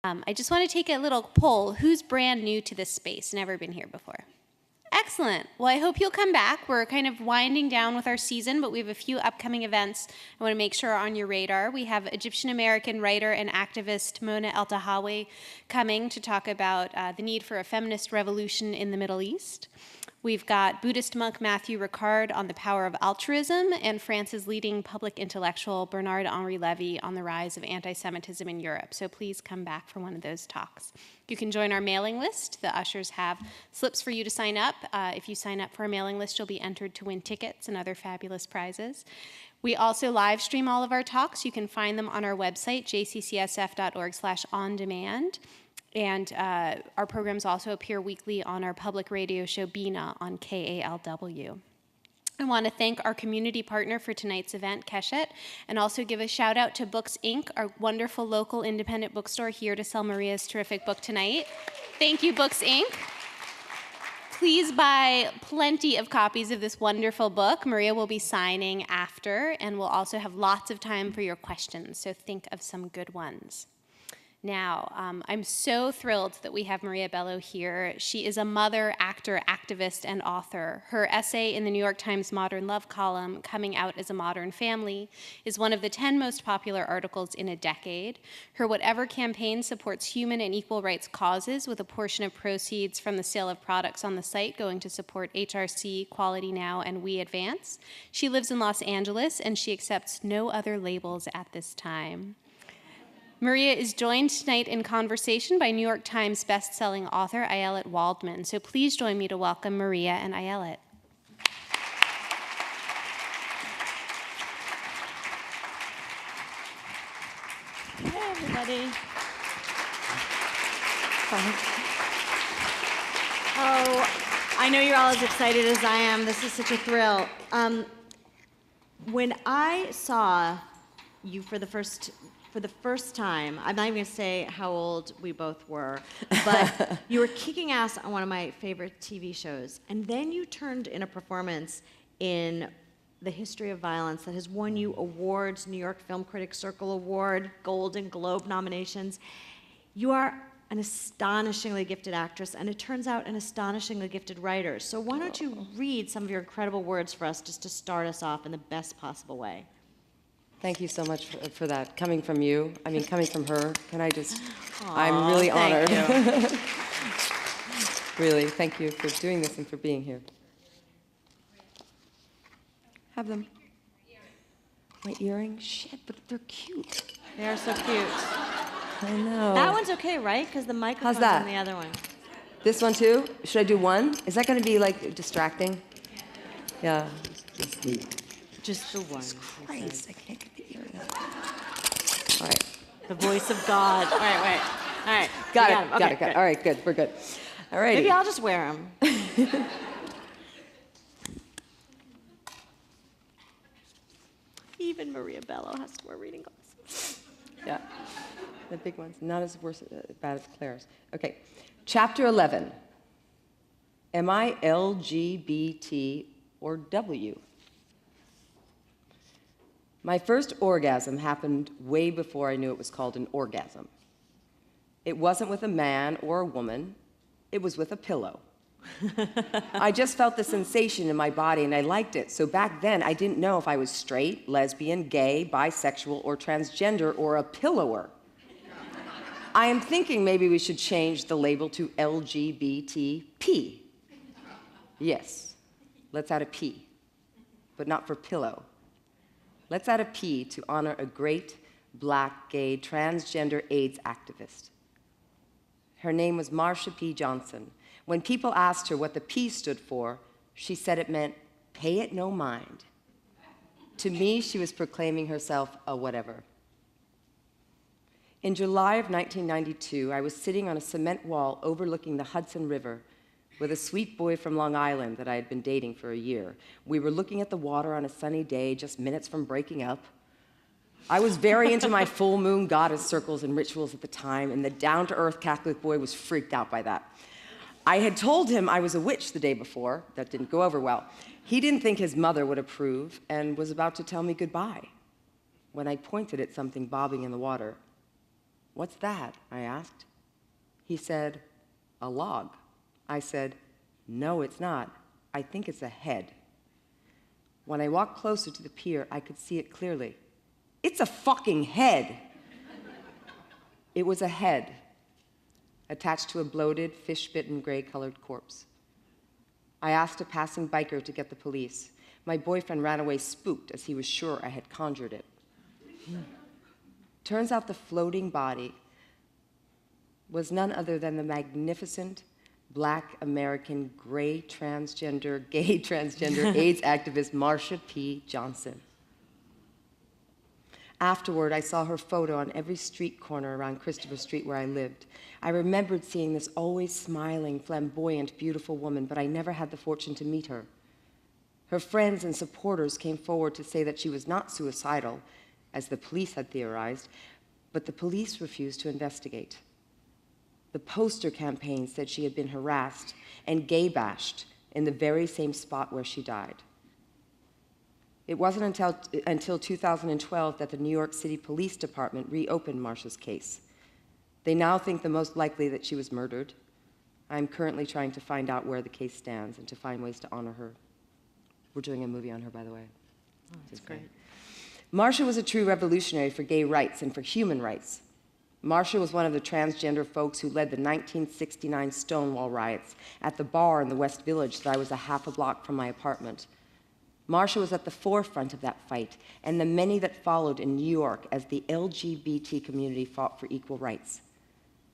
I just want to take a little poll. Who's brand new to this space, never been here before? Excellent. Well, I hope you'll come back. We're kind of winding down with our season, but we have a few upcoming events I want to make sure are on your radar. We have Egyptian-American writer and activist Mona El-Tahawy coming to talk about the need for a feminist revolution in the Middle East. We've got Buddhist monk Matthew Ricard on the power of altruism, and France's leading public intellectual Bernard-Henri Lévy on the rise of anti-Semitism in Europe. So please come back for one of those talks. You can join our mailing list. The ushers have slips for you to sign up. If you sign up for our mailing list, you'll be entered to win tickets and other fabulous prizes. We also live stream all of our talks. You can find them on our website, jccsf.org/on-demand. And our programs also appear weekly on our public radio show, Bina, on KALW. I want to thank our community partner for tonight's event, Keshet, and also give a shout out to Books Inc., our wonderful local independent bookstore here to sell Maria's terrific book tonight. Thank you, Books Inc. Please buy plenty of copies of this wonderful book. Maria will be signing after, and we'll also have lots of time for your questions, so think of some good ones. Now, I'm so thrilled that we have Maria Bello here. She is a mother, actor, activist, and author. Her essay in the New York Times Modern Love column, Coming Out as a Modern Family, is one of the 10 most popular articles in a decade. Her Whatever campaign supports human and equal rights causes, with a portion of proceeds from the sale of products on the site going to support HRC, Quality Now, and We Advance. She lives in Los Angeles, and she accepts no other labels at this time. Maria is joined tonight in conversation by New York Times bestselling author Ayelet Waldman. So please join me to welcome Maria and Ayelet. Hey, everybody. Oh, I know you're all as excited as I am. This is such a thrill. When I saw you for the first time, I'm not even going to say how old we both were, but you were kicking ass on one of my favorite TV shows, and then you turned in a performance in The History of Violence that has won you awards, New York Film Critics Circle Award, Golden Globe nominations. You are an astonishingly gifted actress, and it turns out an astonishingly gifted writer. So why don't you read some of your incredible words for us just to start us off in the best possible way? Thank you so much for that. Coming from you, I mean, coming from her, can I just, I'm really honored. Thank you. Really, thank you for doing this and for being here. Have them. My earrings? Shit, but they're cute. They are so cute. I know. That one's okay, right? Because the microphone's on the other one. This one too? Should I do one? Is that going to be like distracting? Yeah. Just the one. Christ, I can't get the earring out. All right. The voice of God. All right, wait. All right. Got it. Okay, Got it. All right, good. We're good. All right. Maybe I'll just wear them. Even Maria Bello has to wear reading glasses. Yeah. The big ones. Not as bad as Claire's. Okay. Chapter 11. Am I LGBT or W? My first orgasm happened way before I knew it was called an orgasm. It wasn't with a man or a woman. It was with a pillow. I just felt the sensation in my body, and I liked it. So back then, I didn't know if I was straight, lesbian, gay, bisexual, or transgender, or a pillower. I am thinking maybe we should change the label to LGBTP. Yes, let's add a P, but not for pillow. Let's add a P to honor a great black, gay, transgender AIDS activist. Her name was Marsha P. Johnson. When people asked her what the P stood for, she said it meant, pay it no mind. To me, she was proclaiming herself a whatever. In July of 1992, I was sitting on a cement wall overlooking the Hudson River with a sweet boy from Long Island that I had been dating for a year. We were looking at the water on a sunny day, just minutes from breaking up. I was very into my full moon goddess circles and rituals at the time, and the down-to-earth Catholic boy was freaked out by that. I had told him I was a witch the day before. That didn't go over well. He didn't think his mother would approve and was about to tell me goodbye when I pointed at something bobbing in the water. "What's that?" I asked. He said, "A log." I said, "No, it's not. I think it's a head." When I walked closer to the pier, I could see it clearly. It's a fucking head. It was a head attached to a bloated, fish-bitten, gray-colored corpse. I asked a passing biker to get the police. My boyfriend ran away spooked, as he was sure I had conjured it. Turns out the floating body was none other than the magnificent Black American gay transgender AIDS activist Marsha P. Johnson. Afterward, I saw her photo on every street corner around Christopher Street where I lived. I remembered seeing this always smiling, flamboyant, beautiful woman, but I never had the fortune to meet her. Her friends and supporters came forward to say that she was not suicidal, as the police had theorized, but the police refused to investigate. The poster campaign said she had been harassed and gay-bashed in the very same spot where she died. It wasn't until 2012 that the New York City Police Department reopened Marsha's case. They now think the most likely that she was murdered. I'm currently trying to find out where the case stands and to find ways to honor her. We're doing a movie on her, by the way. Oh, that's great. Marsha was a true revolutionary for gay rights and for human rights. Marsha was one of the transgender folks who led the 1969 Stonewall riots at the bar in the West Village that I was a half a block from my apartment. Marsha was at the forefront of that fight and the many that followed in New York as the LGBT community fought for equal rights.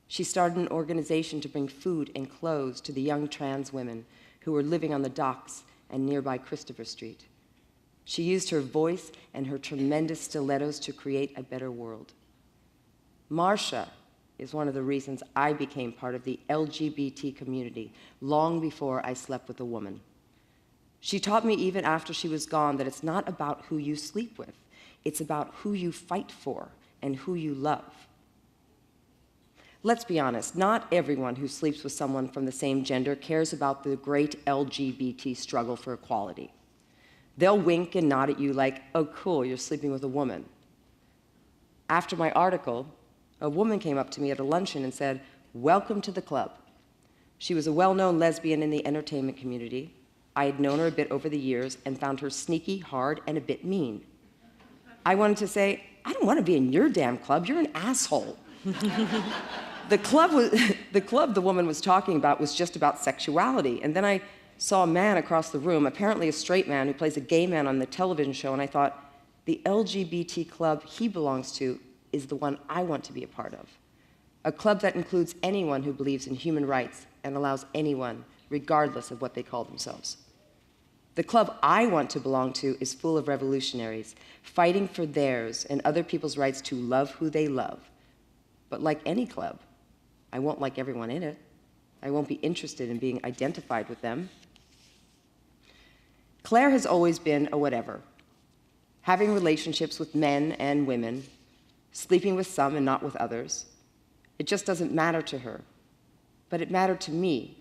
She started an organization to bring food and clothes to the young trans women who were living on the docks and nearby Christopher Street. She used her voice and her tremendous stilettos to create a better world. Marsha is one of the reasons I became part of the LGBT community long before I slept with a woman. She taught me even after she was gone that it's not about who you sleep with, it's about who you fight for and who you love. Let's be honest, not everyone who sleeps with someone from the same gender cares about the great LGBT struggle for equality. They'll wink and nod at you like, "Oh, cool, you're sleeping with a woman." After my article, a woman came up to me at a luncheon and said, "Welcome to the club." She was a well-known lesbian in the entertainment community. I had known her a bit over the years and found her sneaky, hard, and a bit mean. I wanted to say, "I don't want to be in your damn club, you're an asshole." The club the woman was talking about was just about sexuality, and then I saw a man across the room, apparently a straight man who plays a gay man on the television show, and I thought, the LGBT club he belongs to is the one I want to be a part of. A club that includes anyone who believes in human rights and allows anyone, regardless of what they call themselves. The club I want to belong to is full of revolutionaries, fighting for theirs and other people's rights to love who they love. But like any club, I won't like everyone in it. I won't be interested in being identified with them. Claire has always been a whatever, having relationships with men and women, sleeping with some and not with others. It just doesn't matter to her, but it mattered to me.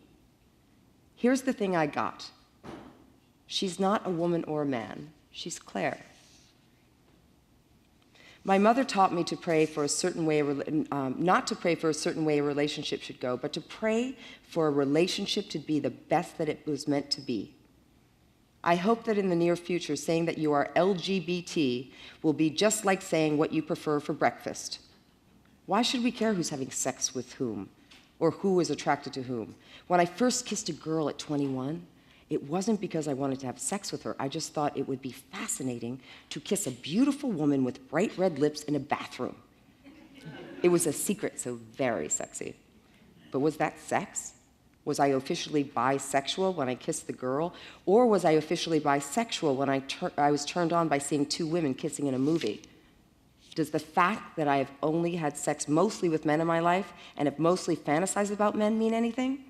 Here's the thing I got. She's not a woman or a man, she's Claire. My mother taught me to pray for a certain way, not to pray for a certain way a relationship should go, but to pray for a relationship to be the best that it was meant to be. I hope that in the near future, saying that you are LGBT will be just like saying what you prefer for breakfast. Why should we care who's having sex with whom, or who is attracted to whom? When I first kissed a girl at 21, it wasn't because I wanted to have sex with her. I just thought it would be fascinating to kiss a beautiful woman with bright red lips in a bathroom. It was a secret, so very sexy. But was that sex? Was I officially bisexual when I kissed the girl? Or was I officially bisexual when I was turned on by seeing two women kissing in a movie? Does the fact that I have only had sex mostly with men in my life and have mostly fantasized about men mean anything?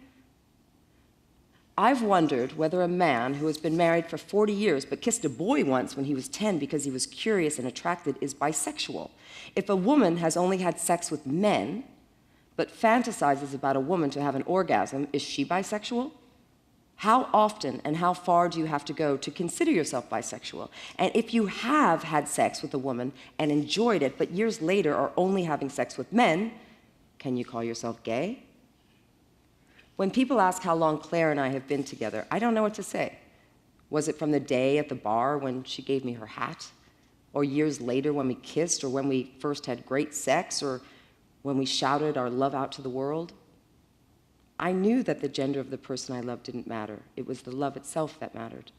I've wondered whether a man who has been married for 40 years but kissed a boy once when he was 10 because he was curious and attracted is bisexual. If a woman has only had sex with men but fantasizes about a woman to have an orgasm, is she bisexual? How often and how far do you have to go to consider yourself bisexual? And if you have had sex with a woman and enjoyed it, but years later are only having sex with men, can you call yourself gay? When people ask how long Claire and I have been together, I don't know what to say. Was it from the day at the bar when she gave me her hat? Or years later when we kissed, or when we first had great sex, or when we shouted our love out to the world? I knew that the gender of the person I loved didn't matter. It was the love itself that mattered.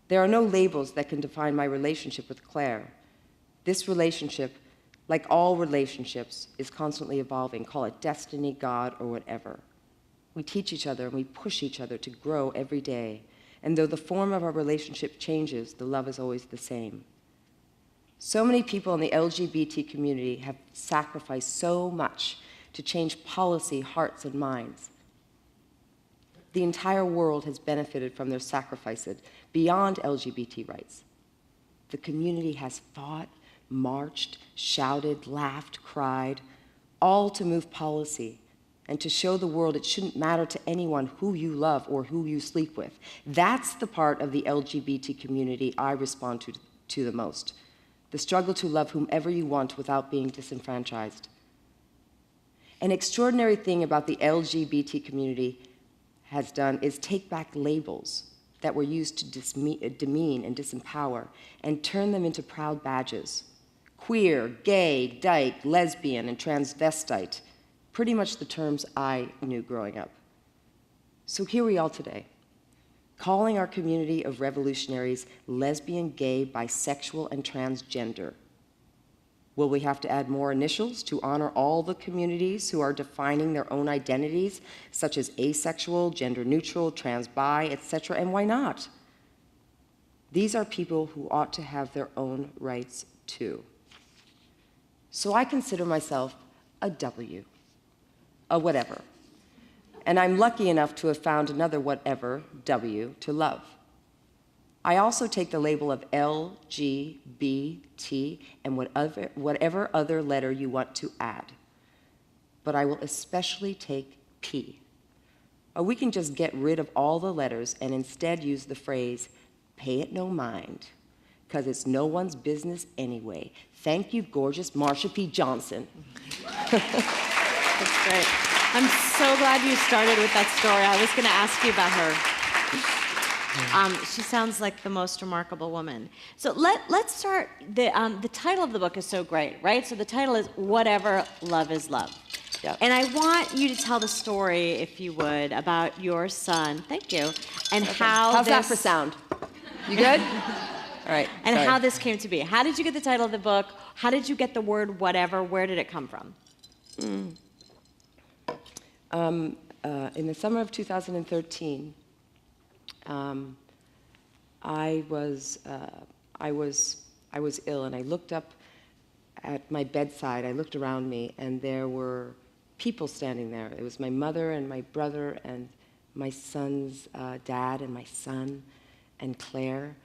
There are no labels that can define my relationship with Claire. This relationship, like all relationships, is constantly evolving. Call it destiny, God, or whatever. We teach each other and we push each other to grow every day. And though the form of our relationship changes, the love is always the same. So many people in the LGBT community have sacrificed so much to change policy, hearts, and minds. The entire world has benefited from their sacrifices beyond LGBT rights. The community has fought, marched, shouted, laughed, cried, all to move policy and to show the world it shouldn't matter to anyone who you love or who you sleep with. That's the part of the LGBT community I respond to the most. The struggle to love whomever you want without being disenfranchised. An extraordinary thing about the LGBT community has done is take back labels that were used to demean and disempower and turn them into proud badges. Queer, gay, dyke, lesbian, and transvestite, pretty much the terms I knew growing up. So here we are today, calling our community of revolutionaries lesbian, gay, bisexual, and transgender. Will we have to add more initials to honor all the communities who are defining their own identities, such as asexual, gender neutral, trans, bi, etc., and why not? These are people who ought to have their own rights too. So I consider myself a W, a whatever. And I'm lucky enough to have found another whatever, W, to love. I also take the label of L, G, B, T, and whatever other letter you want to add. But I will especially take P. Or we can just get rid of all the letters and instead use the phrase, pay it no mind, because it's no one's business anyway. Thank you, gorgeous Marsha P. Johnson. That's great. I'm so glad you started with that story. I was going to ask you about her. She sounds like the most remarkable woman. So let's start. The title of the book is so great, right? So the title is Whatever Love is Love. Yep. And I want you to tell the story, if you would, about your son. Thank you. And how How's that for sound? You good? All right. And sorry. how this came to be. How did you get the title of the book? How did you get the word whatever? Where did it come from? In the summer of 2013, I was ill, and I looked up at my bedside. I looked around me, and there were people standing there. It was my mother and my brother and my son's dad and my son and Claire.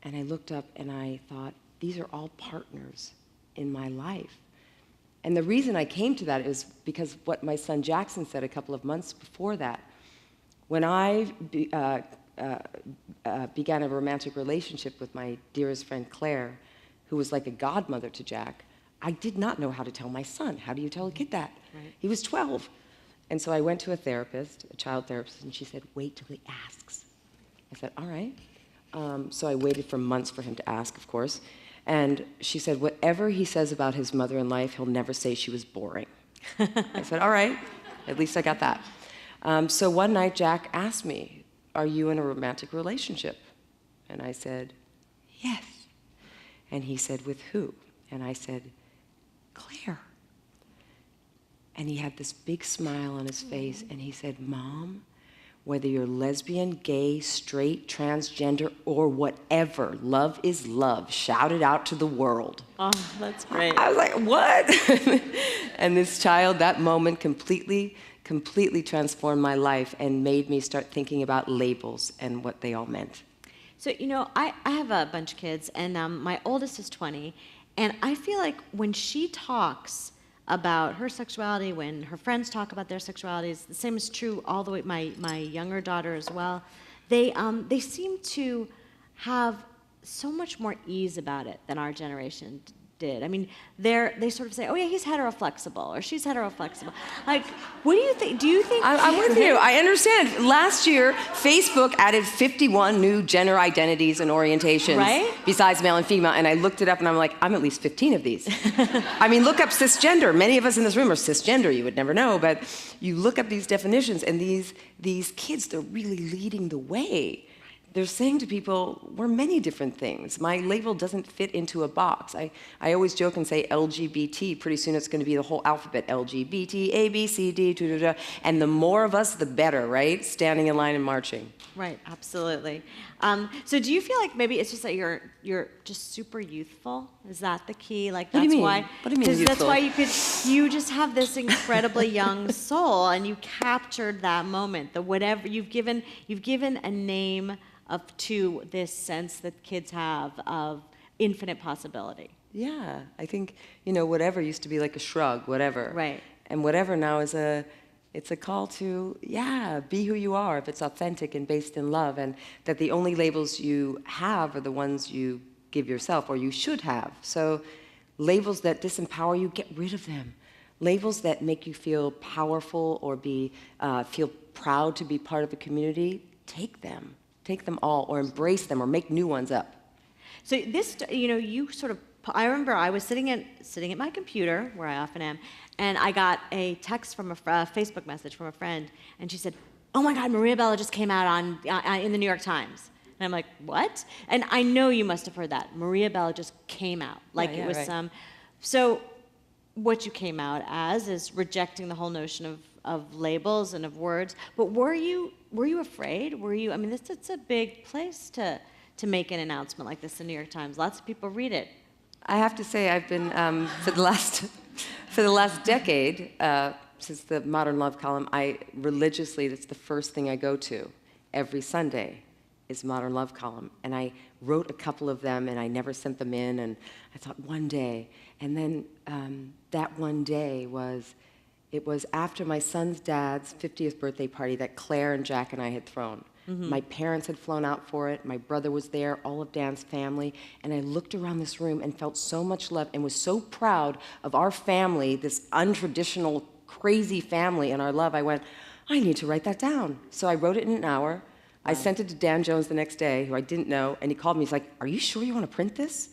And I looked up and I thought, these are all partners in my life. And the reason I came to that is because what my son Jackson said a couple of months before that. When I began a romantic relationship with my dearest friend Claire, who was like a godmother to Jack, I did not know how to tell my son. How do you tell a kid that? Right. He was 12. And so I went to a therapist, a child therapist, and she said, wait till he asks. I said, all right. So I waited for months for him to ask, of course. And she said, whatever he says about his mother in life, he'll never say she was boring. I said, all right, at least I got that. So one night, Jack asked me, are you in a romantic relationship? And I said, yes. And he said, with who? And I said, Claire. And he had this big smile on his face, and he said, Mom, whether you're lesbian, gay, straight, transgender, or whatever, love is love. Shout it out to the world. Oh, that's great. I was like, what? And this child, that moment completely transformed my life and made me start thinking about labels and what they all meant. So, you know, I have a bunch of kids, and my oldest is 20, and I feel like when she talks about her sexuality, when her friends talk about their sexualities. The same is true all the way, my younger daughter as well. They seem to have so much more ease about it than our generation did. I mean, they sort of say, oh yeah, he's heteroflexible, or she's heteroflexible. Like, what do you think? Do you think? I'm with you. I understand. Last year, Facebook added 51 new gender identities and orientations, right? Besides male and female, and I looked it up, and I'm like, I'm at least 15 of these. I mean, look up cisgender. Many of us in this room are cisgender. You would never know, but you look up these definitions, and these kids, they're really leading the way. They're saying to people, we're many different things. My label doesn't fit into a box. I always joke and say LGBT. Pretty soon it's going to be the whole alphabet, LGBT, A, B, C, D, da, da, da. And the more of us, the better, right? Standing in line and marching. Right, absolutely. So do you feel like maybe it's just that you're just super youthful? Is that the key? Like, that's what do you mean? why? What do you mean youthful? That's why you just have this incredibly young soul, and you captured that moment. The whatever you've given a name to this sense that kids have of infinite possibility. Yeah, I think, whatever used to be like a shrug, whatever. Right. And whatever now is it's a call to, be who you are, if it's authentic and based in love, and that the only labels you have are the ones you give yourself, or you should have. So labels that disempower you, get rid of them. Labels that make you feel powerful or feel proud to be part of a community, take them. Take them all, or embrace them, or make new ones up. So this, you sort of, I remember I was sitting at my computer, where I often am, and I got a text from a Facebook message from a friend, and she said, oh my God, Maria Bello just came out in the New York Times. And I'm like, what? And I know you must have heard that. Maria Bello just came out. Like, it was right. So what you came out as is rejecting the whole notion of labels and of words. But were you afraid? I mean, it's a big place to make an announcement like this in the New York Times. Lots of people read it. I have to say, I've been for the last decade, since the Modern Love column, that's the first thing I go to every Sunday is Modern Love column. And I wrote a couple of them, and I never sent them in, and I thought one day. And then that one day was after my son's dad's 50th birthday party that Claire and Jack and I had thrown. Mm-hmm. My parents had flown out for it. My brother was there, all of Dan's family. And I looked around this room and felt so much love and was so proud of our family, this untraditional, crazy family and our love. I went, I need to write that down. So I wrote it in an hour. I sent it to Dan Jones the next day, who I didn't know. And he called me. He's like, are you sure you want to print this?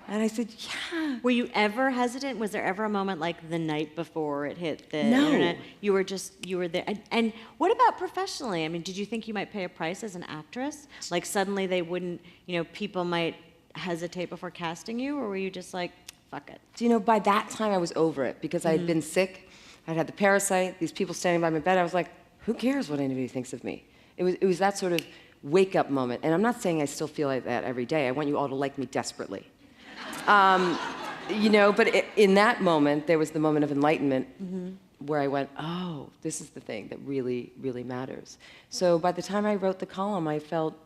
And I said, yeah. Were you ever hesitant? Was there ever a moment like the night before it hit the internet? You were there. And what about professionally? I mean, did you think you might pay a price as an actress? Like suddenly they wouldn't, people might hesitate before casting you? Or were you just like, fuck it? So, by that time I was over it because I had been sick. I'd had the parasite, these people standing by my bed. I was like, who cares what anybody thinks of me? It was that sort of wake-up moment. And I'm not saying I still feel like that every day. I want you all to like me desperately. But in that moment, there was the moment of enlightenment where I went, oh, this is the thing that really, really matters. So by the time I wrote the column, I felt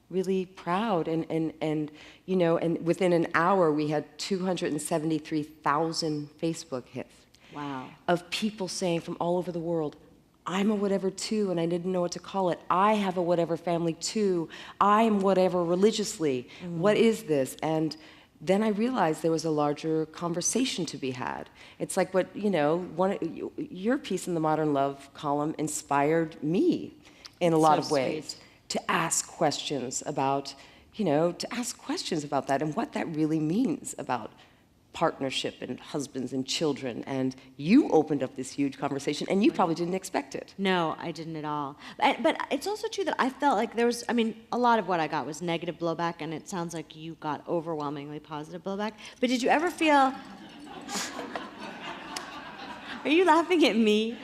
really proud. And within an hour, we had 273,000 Facebook hits. Wow. Of people saying from all over the world, I'm a whatever too, and I didn't know what to call it. I have a whatever family too. I am whatever religiously. What is this? And then I realized there was a larger conversation to be had. It's like what, your piece in the Modern Love column inspired me in a lot of ways to ask questions about, that and what that really means about partnership and husbands and children. And you opened up this huge conversation, and you probably didn't expect it. No, I didn't at all. But it's also true that I felt like there was, a lot of what I got was negative blowback, and it sounds like you got overwhelmingly positive blowback. But did you ever feel... Are you laughing at me?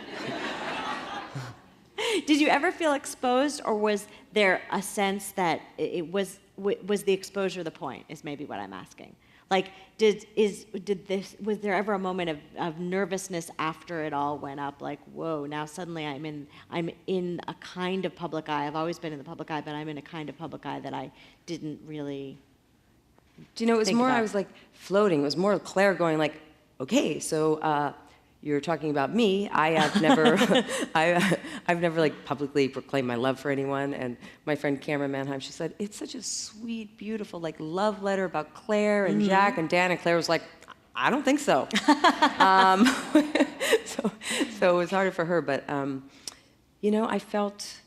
Did you ever feel exposed, or was there a sense that was the exposure the point, is maybe what I'm asking? Like, was there ever a moment of nervousness after it all went up? Like, whoa, now suddenly I'm in a kind of public eye. I've always been in the public eye, but I'm in a kind of public eye that I didn't really. Do you know, it was more, I was like floating. It was more Claire going like, okay, so you're talking about me. I have never, I've never like publicly proclaimed my love for anyone. And my friend Cameron Manheim, she said, it's such a sweet, beautiful, like love letter about Claire and Jack and Dan. And Claire was like, I don't think so. So it was harder for her. But, you know, I felt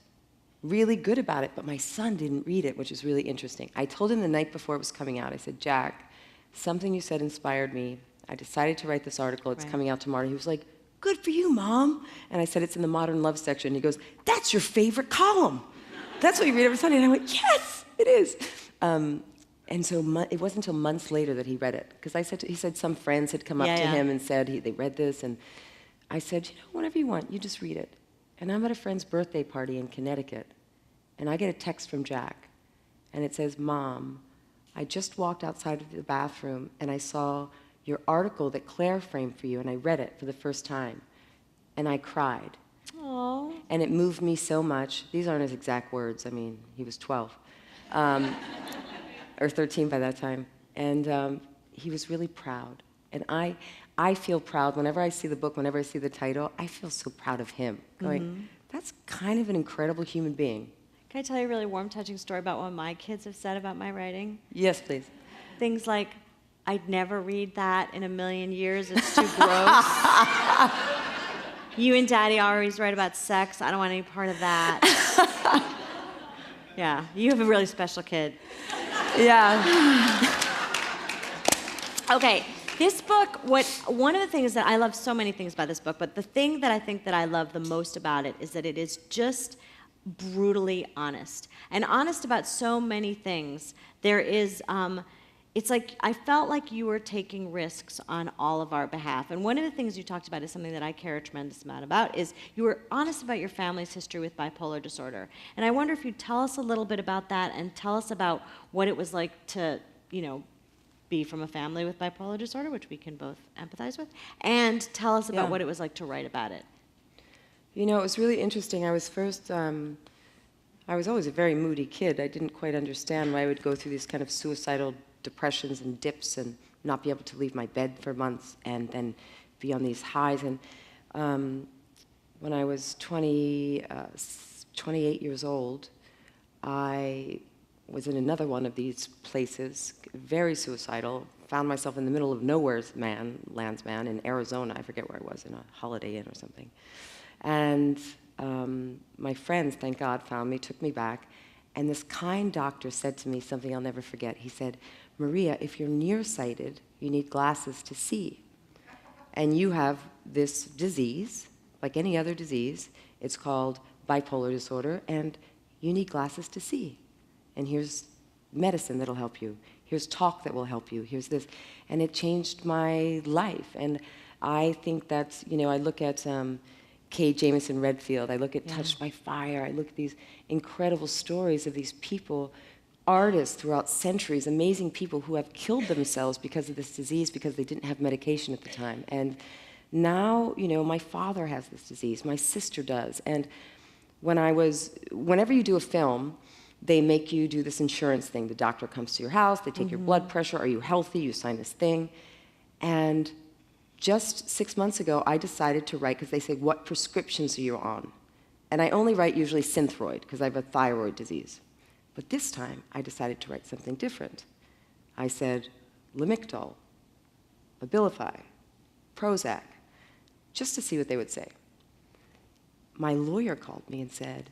really good about it. But my son didn't read it, which is really interesting. I told him the night before it was coming out, I said, Jack, something you said inspired me. I decided to write this article. It's coming out tomorrow. He was like, good for you, Mom. And I said, it's in the Modern Love section. He goes, that's your favorite column. That's what you read every Sunday. And I went, yes, it is. And so it wasn't until months later that he read it. Because he said some friends had come up to him and said they read this. And I said, you know, whatever you want, you just read it. And I'm at a friend's birthday party in Connecticut. And I get a text from Jack. And it says, Mom, I just walked outside of the bathroom and I saw your article that Claire framed for you, and I read it for the first time, and I cried. Aww. And it moved me so much. These aren't his exact words. I mean, he was 12, or 13 by that time, and he was really proud. And I feel proud whenever I see the book, whenever I see the title. I feel so proud of him. Going, that's kind of an incredible human being. Can I tell you a really warm, touching story about what my kids have said about my writing? Yes, please. Things like, I'd never read that in a million years. It's too gross. You and Daddy always write about sex. I don't want any part of that. Yeah, you have a really special kid. Yeah. Okay, this book, one of the things that I love so many things about this book, but the thing that I think that I love the most about it is that it is just brutally honest. And honest about so many things. There is, it's like, I felt like you were taking risks on all of our behalf. And one of the things you talked about is something that I care a tremendous amount about, is you were honest about your family's history with bipolar disorder. And I wonder if you'd tell us a little bit about that and tell us about what it was like to, you know, be from a family with bipolar disorder, which we can both empathize with, and tell us about what it was like to write about it. You know, it was really interesting. I was always a very moody kid. I didn't quite understand why I would go through these kind of suicidal depressions and dips and not be able to leave my bed for months and then be on these highs. And when I was 28 years old, I was in another one of these places, very suicidal, found myself in the middle of nowhere's landsman in Arizona. I forget where I was, in a Holiday Inn or something. And my friends, thank God, found me, took me back, and this kind doctor said to me something I'll never forget. He said, Maria, if you're nearsighted, you need glasses to see. And you have this disease, like any other disease. It's called bipolar disorder, and you need glasses to see. And here's medicine that'll help you. Here's talk that will help you. Here's this. And it changed my life. And I think that's, you know, I look at Kay Jamison Redfield. I look at Touched by Fire. I look at these incredible stories of these people, artists throughout centuries, amazing people who have killed themselves because of this disease because they didn't have medication at the time. And now, you know, my father has this disease. My sister does. And whenever you do a film, they make you do this insurance thing. The doctor comes to your house. They take your blood pressure. Are you healthy? You sign this thing. And just 6 months ago, I decided to write, because they say, what prescriptions are you on? And I only write usually Synthroid, because I have a thyroid disease. But this time, I decided to write something different. I said, Lamictal, Abilify, Prozac, just to see what they would say. My lawyer called me and said,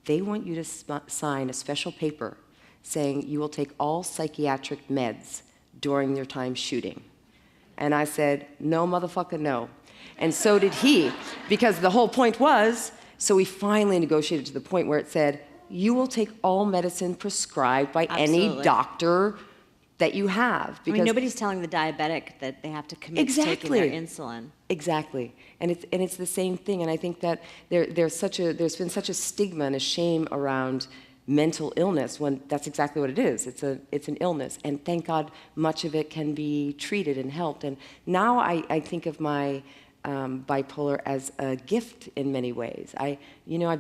they want you to sign a special paper saying you will take all psychiatric meds during your time shooting. And I said, no, motherfucker, no. And so did he, because the whole point was, so we finally negotiated to the point where it said, you will take all medicine prescribed by any doctor that you have. Because I mean, nobody's telling the diabetic that they have to commit to taking their insulin. Exactly. And it's the same thing. And I think that there's been such a stigma and a shame around mental illness, when that's exactly what it is. It's an illness. And thank God much of it can be treated and helped. And now I think of my bipolar as a gift in many ways. I've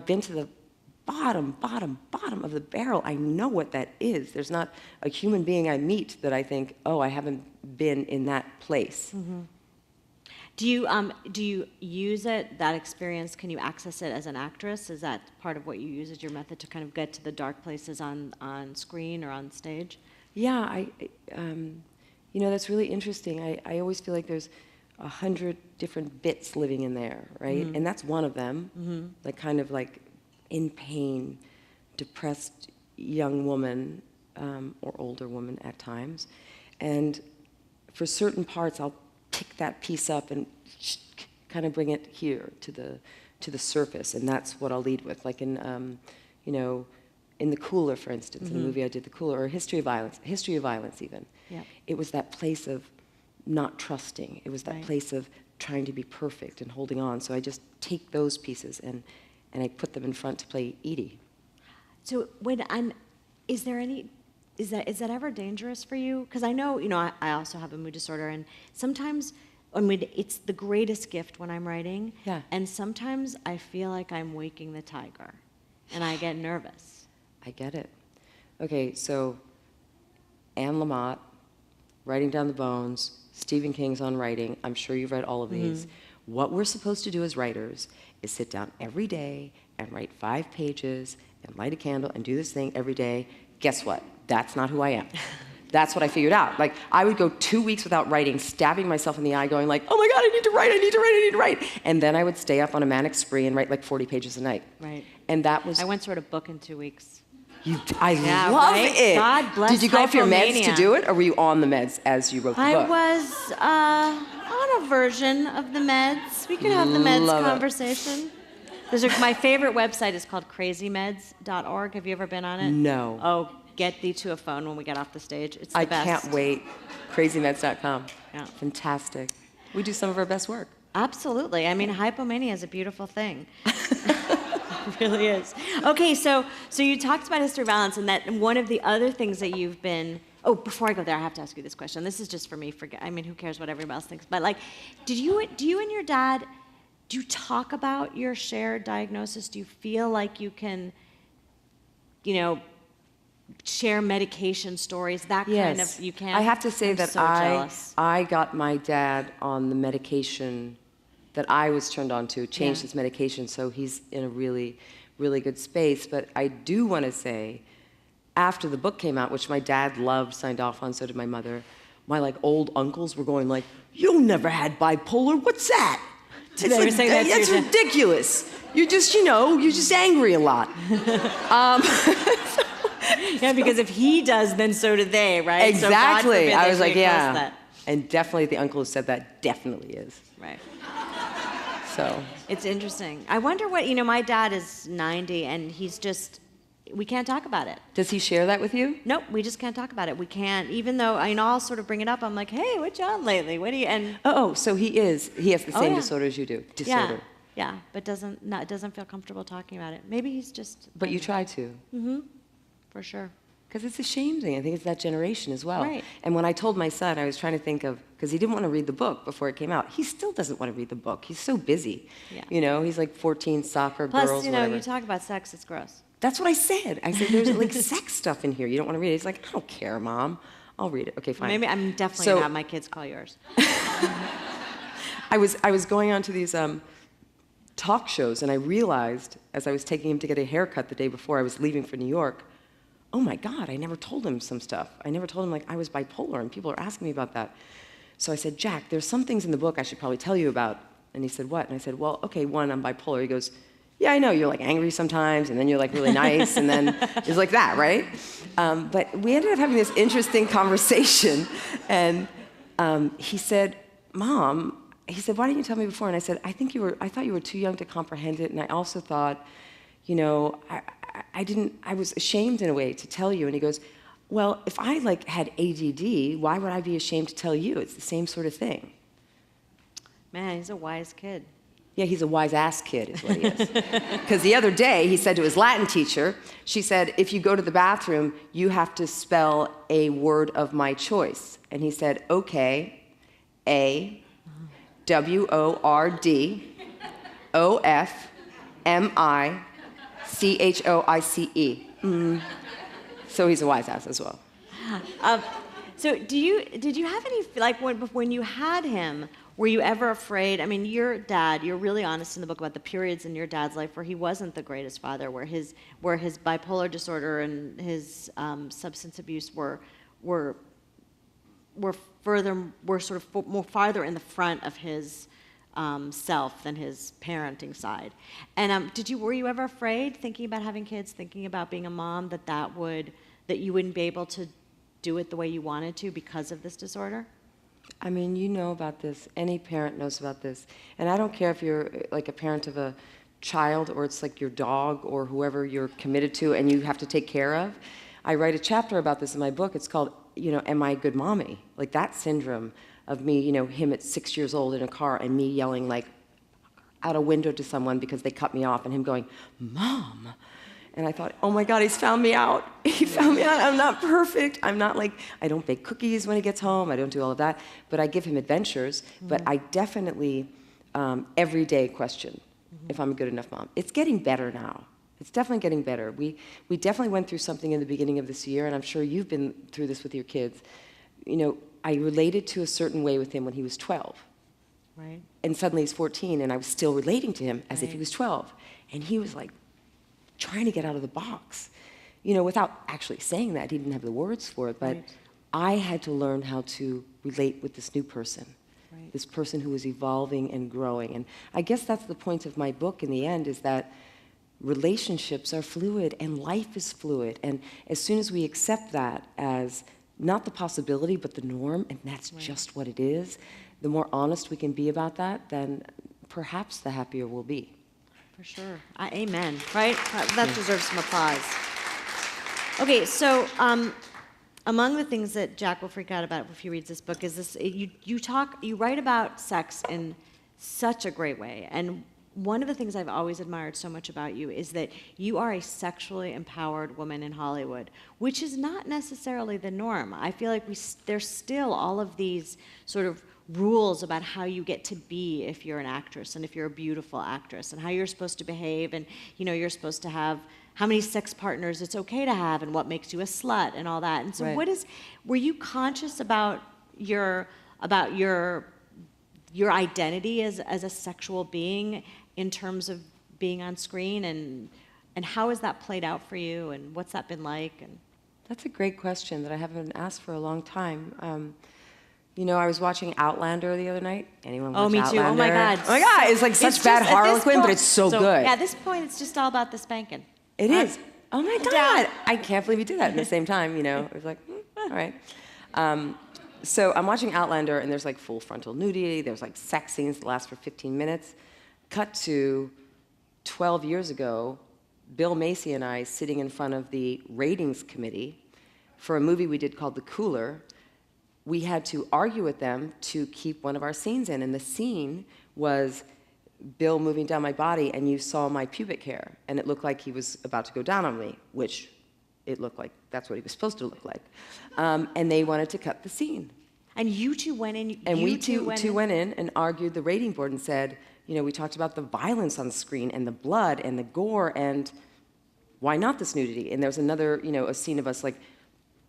been to the bottom of the barrel. I know what that is. There's not a human being I meet that I think, oh, I haven't been in that place. Do you use it, that experience, can you access it as an actress? Is that part of what you use as your method to kind of get to the dark places on screen or on stage? Yeah, that's really interesting. I always feel like there's 100 different bits living in there, right? Mm-hmm. And that's one of them, like kind of like in pain, depressed young woman or older woman at times. And for certain parts, I'll pick that piece up and kind of bring it here to the surface, and that's what I'll lead with. Like in, in The Cooler, for instance, in the movie I did, The Cooler, or History of Violence even. Yeah. It was that place of not trusting. It was that Right. place of trying to be perfect and holding on. So I just take those pieces and I put them in front to play Edie. So is that ever dangerous for you? Because I know, I also have a mood disorder, and sometimes, it's the greatest gift when I'm writing. Yeah. And sometimes I feel like I'm waking the tiger, and I get nervous. I get it. Okay, so Anne Lamott, Writing Down the Bones, Stephen King's on writing. I'm sure you've read all of these. What we're supposed to do as writers is sit down every day and write 5 pages and light a candle and do this thing every day. Guess what? That's not who I am. That's what I figured out. Like, I would go 2 weeks without writing, stabbing myself in the eye, going like, oh my God, I need to write, I need to write, I need to write. And then I would stay up on a manic spree and write like 40 pages a night. Right. And that was... I once wrote a book in 2 weeks. I Yeah, love right? it. God bless Did you go off your meds to hypomania. do it, or were you on the meds as you wrote the I book? was on a version of the meds. We could have the meds Love it. conversation. My favorite website is called crazymeds.org. Have you ever been on it? No. Oh, get thee to a phone when we get off the stage. It's the I best. can't wait. Crazymeds.com. Yeah. Fantastic. We do some of our best work. Absolutely. I mean, hypomania is a beautiful thing. It really is. Okay, so you talked about history of violence, and that one of the other things that you've been... Oh, before I go there, I have to ask you this question. This is just for me. Who cares what everybody else thinks? But like, do you and your dad, do you talk about your shared diagnosis? Do you feel like you can, share medication stories? That kind of, you can. I have to say I'm that so jealous. I got my dad on the medication that I was turned on to, changed his medication, so he's in a really, really good space. But I do want to say, after the book came out, which my dad loved, signed off on, so did my mother, my like old uncles were going like, "You never had bipolar? What's that? They were saying that to That's your dad. ridiculous. You're just, you're just angry a lot." Yeah, because if he does, then so do they, right? So God Exactly. forbid I they was like, reinforce yeah. that. And definitely the uncle who said that definitely is. Right. So It's interesting. I wonder what, my dad is 90, and we can't talk about it. does he share that with you? Nope, we just can't talk about it. We can't, even though I'll sort of bring it up. I'm like, hey, what you on lately? What do you, and Oh, so he has the same yeah. disorder as you do. Disorder. yeah, but doesn't feel comfortable talking about it. Maybe he's just, But you try to. for sure. Because it's a shame thing. I think it's that generation as well. Right. And when I told my son, I was trying to think of, because he didn't want to read the book before it came out. He still doesn't want to read the book. He's so busy. Yeah. He's like 14, soccer, Plus, girls, whatever. you talk about sex, it's gross. That's what I said. I said, there's like sex stuff in here. You don't want to read it. He's like, I don't care, Mom. I'll read it. Okay, fine. Maybe I'm definitely So- going to have my kids call yours. I was going on to these talk shows, and I realized as I was taking him to get a haircut the day before I was leaving for New York, oh my God, I never told him some stuff. I never told him like I was bipolar, and people are asking me about that. So I said, Jack, there's some things in the book I should probably tell you about. And he said, what? And I said, well, okay, one, I'm bipolar. He goes, yeah, I know, you're like angry sometimes, and then you're like really nice, and then it's like that, right? But we ended up having this interesting conversation, and he said, Mom, he said, why didn't you tell me before? And I said, I thought you were too young to comprehend it, and I also thought, I was ashamed in a way to tell you. And he goes, well, if I had ADD, why would I be ashamed to tell you? It's the same sort of thing. Man, he's a wise kid. Yeah, he's a wise-ass kid is what he is. Because the other day, he said to his Latin teacher, she said, if you go to the bathroom, you have to spell a word of my choice. And he said, okay, A, W-O-R-D, O-F-M-I, C-H-O-I-C-E. So he's a wise-ass as well. So did you have any, when you had him, were you ever afraid? I mean, your dad, you're really honest in the book about the periods in your dad's life where he wasn't the greatest father, where his bipolar disorder and his substance abuse were sort of more farther in the front of his self than his parenting side. And were you ever afraid, thinking about having kids, thinking about being a mom, that you wouldn't be able to do it the way you wanted to because of this disorder? I mean, you know about this. Any parent knows about this. And I don't care if you're like a parent of a child or it's like your dog or whoever you're committed to and you have to take care of. I write a chapter about this in my book. It's called, Am I a Good Mommy? Like that syndrome of me, him at 6 years old in a car and me yelling like out a window to someone because they cut me off and him going, Mom. And I thought, oh my God, he's found me out. He found me out. I'm not perfect. I'm not like, I don't bake cookies when he gets home. I don't do all of that. But I give him adventures. But I definitely, every day question if I'm a good enough mom. It's getting better now. It's definitely getting better. We definitely went through something in the beginning of this year, and I'm sure you've been through this with your kids. I related to a certain way with him when he was 12. Right. And suddenly he's 14, and I was still relating to him as if he was 12. And he was like, trying to get out of the box, without actually saying that. He didn't have the words for it, but Right. I had to learn how to relate with this new person, Right. this person who was evolving and growing. And I guess that's the point of my book in the end, is that relationships are fluid and life is fluid. And as soon as we accept that as not the possibility, but the norm, and that's just what it is, the more honest we can be about that, then perhaps the happier we'll be. For sure. Amen. Right? That deserves some applause. Okay, so among the things that Jack will freak out about if he reads this book is this: you write about sex in such a great way, and one of the things I've always admired so much about you is that you are a sexually empowered woman in Hollywood, which is not necessarily the norm. I feel like there's still all of these sort of rules about how you get to be if you're an actress and if you're a beautiful actress and how you're supposed to behave and you're supposed to have how many sex partners it's okay to have and what makes you a slut and all that. And so were you conscious about your identity as a sexual being in terms of being on screen, and how has that played out for you, and what's that been like? And that's a great question that I haven't asked for a long time. I was watching Outlander the other night. Anyone watch me Outlander? too. Oh my God. Oh my God, it's like such bad Harlequin, but it's so good. Yeah, at this point, it's just all about the spanking. It is. Oh my God. I can't believe you did that at the same time, It was like, all right. So I'm watching Outlander, and there's like full frontal nudity. There's like sex scenes that last for 15 minutes. Cut to 12 years ago, Bill Macy and I sitting in front of the ratings committee for a movie we did called The Cooler. We had to argue with them to keep one of our scenes in, and the scene was Bill moving down my body, and you saw my pubic hair, and it looked like he was about to go down on me, which it looked like that's what he was supposed to look like. And they wanted to cut the scene. And you two went in. And we two went in and argued the rating board and said, we talked about the violence on the screen and the blood and the gore, and why not this nudity? And there was another, a scene of us like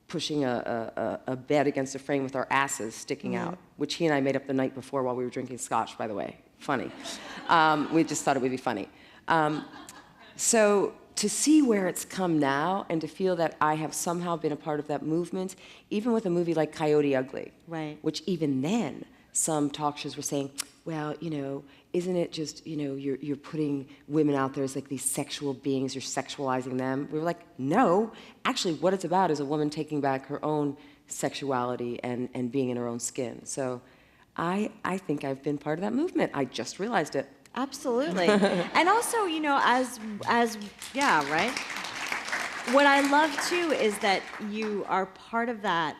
pushing a bed against a frame with our asses sticking out, which he and I made up the night before while we were drinking scotch, by the way. Funny. We just thought it would be funny. So to see where it's come now and to feel that I have somehow been a part of that movement, even with a movie like Coyote Ugly, right. which even then some talk shows were saying, well, isn't it just, you're putting women out there as like these sexual beings, you're sexualizing them. We were like, no, actually what it's about is a woman taking back her own sexuality and being in her own skin. So I think I've been part of that movement. I just realized it. Absolutely. And also, yeah, right? What I love too is that you are part of that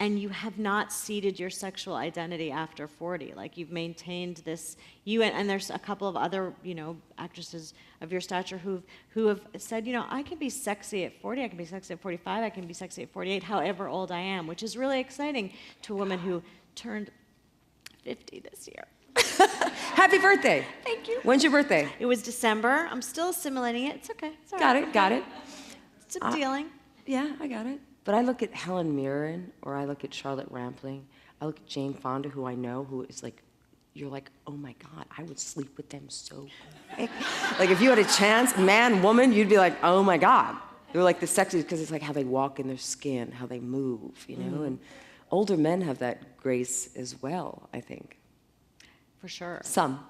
and you have not ceded your sexual identity after 40. Like you've maintained this, and there's a couple of other, actresses of your stature who have said, I can be sexy at 40, I can be sexy at 45, I can be sexy at 48, however old I am, which is really exciting to a woman who turned 50 this year. Happy birthday. Thank you. When's your birthday? It was December. I'm still assimilating it. It's okay. It's all Got right. it, got it. It's dealing. Yeah, I got it. But I look at Helen Mirren, or I look at Charlotte Rampling, I look at Jane Fonda, who I know, who is like, you're like, oh my God, I would sleep with them so quick. Like if you had a chance, man, woman, you'd be like, oh my God. They're like the sexiest, because it's like how they walk in their skin, how they move, you know? And older men have that grace as well, I think. For sure. Some.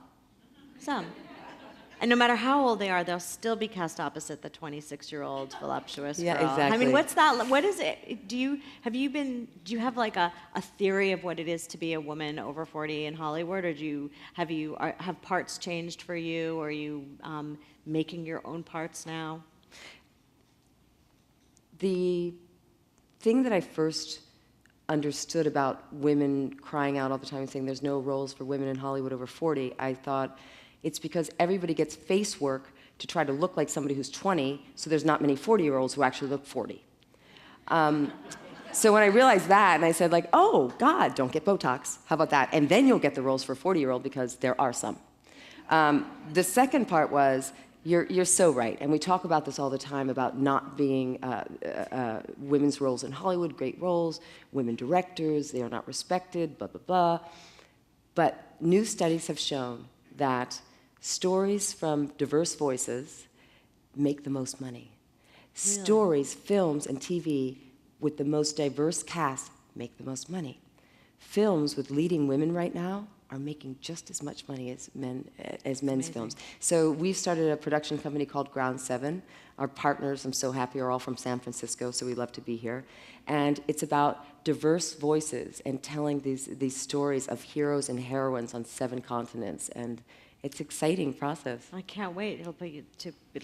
And no matter how old they are, they'll still be cast opposite the 26-year-old voluptuous Yeah, girl. exactly. I mean, what's that? What is it? Do you have like a theory of what it is to be a woman over 40 in Hollywood, or have parts changed for you, or are you making your own parts now? The thing that I first understood about women crying out all the time and saying there's no roles for women in Hollywood over 40, I thought it's because everybody gets face work to try to look like somebody who's 20, so there's not many 40-year-olds who actually look 40. So when I realized that, and I said like, oh God, don't get Botox, how about that? And then you'll get the roles for a 40-year-old, because there are some. The second part was, you're so right, and we talk about this all the time about not being women's roles in Hollywood, great roles, women directors, they are not respected, blah, blah, blah. But new studies have shown that stories from diverse voices make the most money. Really? Stories, films, and TV with the most diverse cast make the most money. Films with leading women right now are making just as much money as men's films. So we've started a production company called Ground 7. Our partners, I'm so happy, are all from San Francisco, so we love to be here. And it's about diverse voices and telling these stories of heroes and heroines on 7 continents. And it's an exciting process. I can't wait. It'll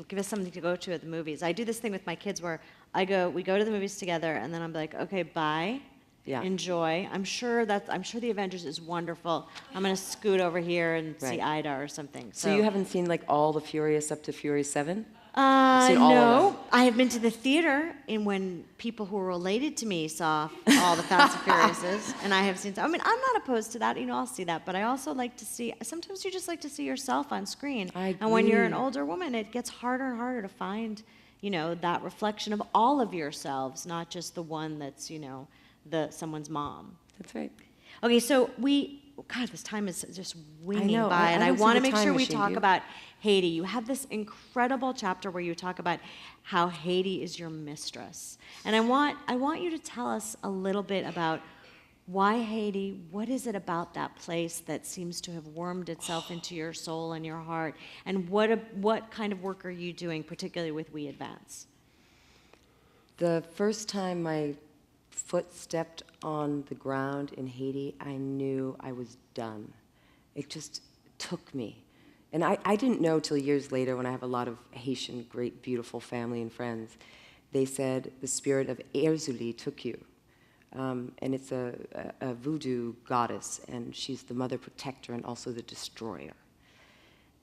give us something to go to at the movies. I do this thing with my kids where we go to the movies together, and then I'm like, okay, bye. Yeah. Enjoy. I'm sure the Avengers is wonderful. I'm gonna scoot over here and see Ida or something. So you haven't seen like all the Furious up to Furious 7? No. I have been to the theater when people who were related to me saw all the Fast and Furiouses, and I have seen. I mean, I'm not opposed to that. You know, I'll see that, but I also like to see. Sometimes you just like to see yourself on screen. I agree. And when you're an older woman, it gets harder and harder to find, that reflection of all of yourselves, not just the one that's, someone's mom. That's right. Okay, so God, this time is just winging know, by, and I want to make sure we machine, talk about Haiti. You have this incredible chapter where you talk about how Haiti is your mistress, and I want you to tell us a little bit about why Haiti. What is it about that place that seems to have wormed itself into your soul and your heart, and what kind of work are you doing, particularly with We Advance? The first time my foot stepped on the ground in Haiti, I knew I was done. It just took me. And I didn't know till years later, when I have a lot of Haitian, great, beautiful family and friends. They said the spirit of Erzuli took you. And it's a voodoo goddess, and she's the mother protector and also the destroyer.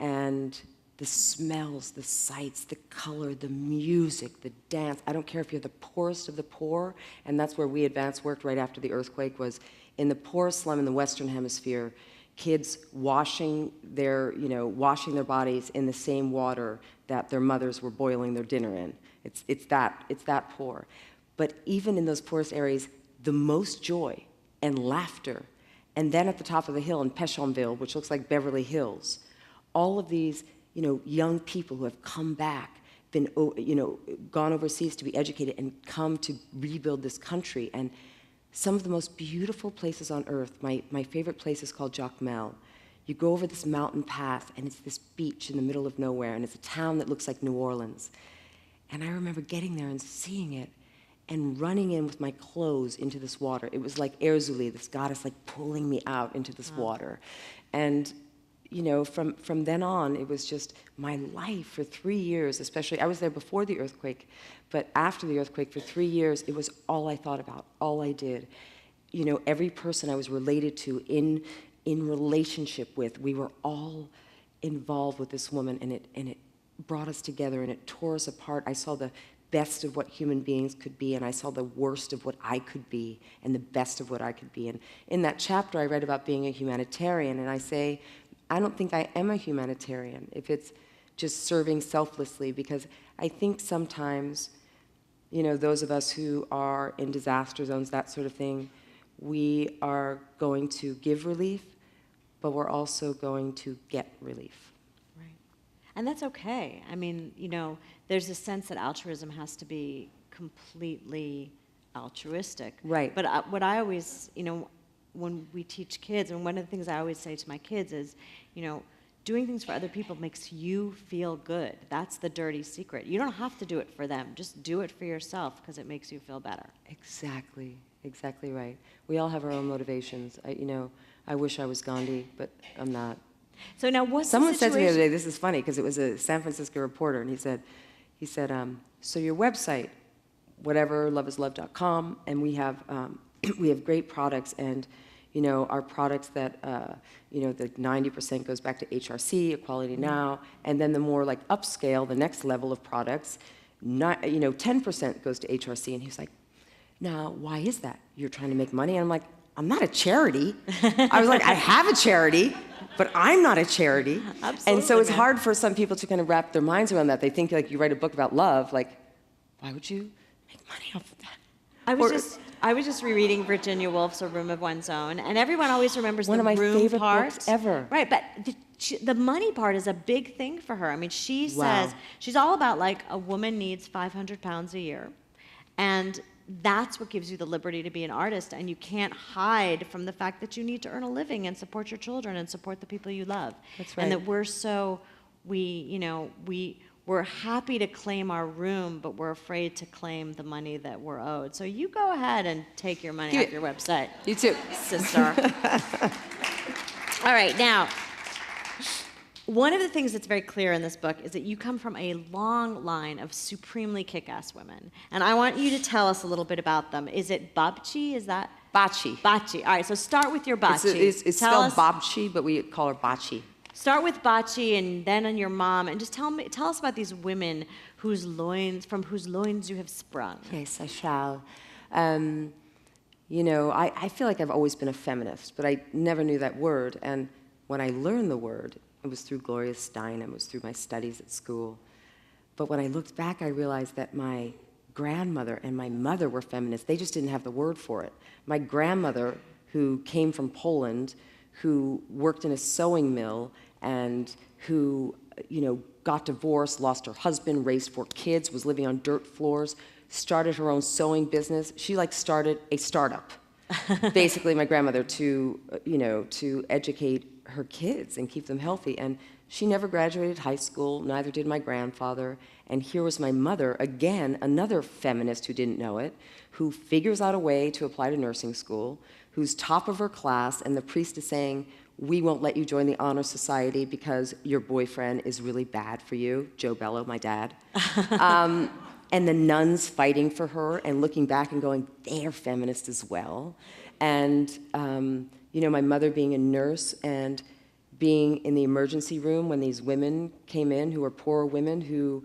And the smells, the sights, the color, the music, the dance. I don't care if you're the poorest of the poor, and that's where We Advance worked right after the earthquake, was in the poorest slum in the Western Hemisphere, kids washing their bodies in the same water that their mothers were boiling their dinner in. It's that poor. But even in those poorest areas, the most joy and laughter. And then at the top of the hill in Pétionville, which looks like Beverly Hills, all of these young people who have come back, been, gone overseas to be educated and come to rebuild this country. And some of the most beautiful places on earth, my favorite place is called Jacmel. You go over this mountain path, and it's this beach in the middle of nowhere, and it's a town that looks like New Orleans. And I remember getting there and seeing it and running in with my clothes into this water. It was like Erzuli, this goddess, like pulling me out into this water. And from then on, it was just my life for 3 years, especially. I was there before the earthquake, but after the earthquake, for 3 years, it was all I thought about, all I did. Every person I was related to, in relationship with, we were all involved with this woman, and it brought us together, and it tore us apart. I saw the best of what human beings could be, and I saw the worst of what I could be, and the best of what I could be. And in that chapter, I read about being a humanitarian, and I say, I don't think I am a humanitarian if it's just serving selflessly, because I think sometimes, those of us who are in disaster zones, that sort of thing, we are going to give relief, but we're also going to get relief. Right. And that's okay. I mean, you know, there's a sense that altruism has to be completely altruistic. Right. But what I always, you know, when we teach kids, and one of the things I always say to my kids is, you know, doing things for other people makes you feel good. That's the dirty secret. You don't have to do it for them. Just do it for yourself because it makes you feel better. Exactly. Exactly right. We all have our own motivations. I wish I was Gandhi, but I'm not. So now what's Someone the said to me the situation? other day, this is funny, because it was a San Francisco reporter, and he said, so your website, whateverloveislove.com, and we have great products, and our products that the 90% goes back to HRC, Equality Now, and then the more like upscale, the next level of products, 10% goes to HRC, and he was like, now why is that? You're trying to make money? And I'm like, I'm not a charity. I was like, I have a charity, but I'm not a charity. Absolutely, and so it's man. hard for some people to kind of wrap their minds around that. They think like you write a book about love, like, why would you make money off of that? I was just rereading Virginia Woolf's A Room of One's Own, and everyone always remembers One the of my room favorite part. books ever. Right, but the money part is a big thing for her. I mean, she Wow. says she's all about like a woman needs 500 pounds a year, and that's what gives you the liberty to be an artist, and you can't hide from the fact that you need to earn a living and support your children and support the people you love. That's right. And that we're happy to claim our room, but we're afraid to claim the money that we're owed. So you go ahead and take your money Give off it. your website, You too. sister. All right, now, one of the things that's very clear in this book is that you come from a long line of supremely kick-ass women. And I want you to tell us a little bit about them. Is it Babchi? Is that? Bachi. Bachi. All right, so start with your Bachi. It's Tell spelled us- Babchi, but we call her Bachi. Start with Bachi and then on your mom, and just tell us about these women from whose loins you have sprung. Yes, I shall. I feel like I've always been a feminist, but I never knew that word. And when I learned the word, it was through Gloria Steinem, it was through my studies at school. But when I looked back, I realized that my grandmother and my mother were feminists. They just didn't have the word for it. My grandmother, who came from Poland, who worked in a sewing mill, and who, got divorced, lost her husband, raised 4 kids, was living on dirt floors, started her own sewing business. She started a startup, basically, my grandmother, to educate her kids and keep them healthy. And she never graduated high school, neither did my grandfather. And here was my mother, again, another feminist who didn't know it, who figures out a way to apply to nursing school, who's top of her class, and the priest is saying, we won't let you join the honor society because your boyfriend is really bad for you. Joe Bello, my dad. And the nuns fighting for her and looking back and going, they're feminist as well. And, my mother being a nurse and being in the emergency room when these women came in who were poor women who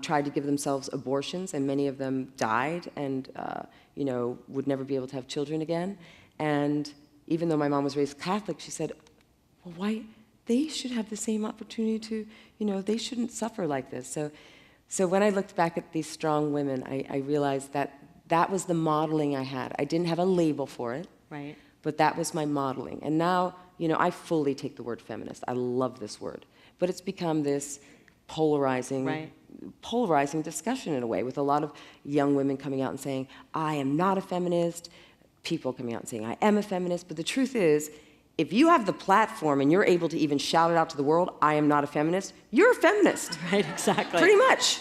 tried to give themselves abortions, and many of them died and, would never be able to have children again. And even though my mom was raised Catholic, she said, well, why? They should have the same opportunity to, they shouldn't suffer like this. So when I looked back at these strong women, I realized that was the modeling I had. I didn't have a label for it, Right. but that was my modeling. And now, I fully take the word feminist. I love this word. But it's become this polarizing discussion in a way, with a lot of young women coming out and saying, I am not a feminist, people coming out and saying, I am a feminist. But the truth is, if you have the platform and you're able to even shout it out to the world, I am not a feminist, you're a feminist. Right, exactly. Pretty much.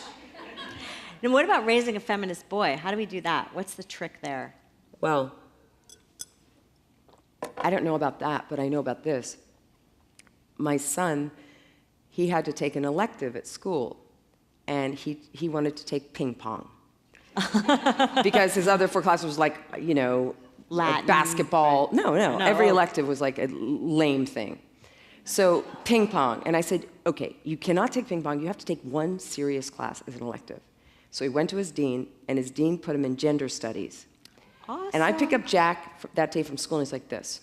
And what about raising a feminist boy? How do we do that? What's the trick there? Well, I don't know about that, but I know about this. My son, he had to take an elective at school, and he wanted to take ping pong. Because his other 4 classes was like, Latin, basketball. right. No. No. Every elective was like a lame thing. So ping pong. And I said, okay, you cannot take ping pong. You have to take one serious class as an elective. So he went to his dean, and his dean put him in gender studies. Awesome. And I pick up Jack that day from school, and he's like this.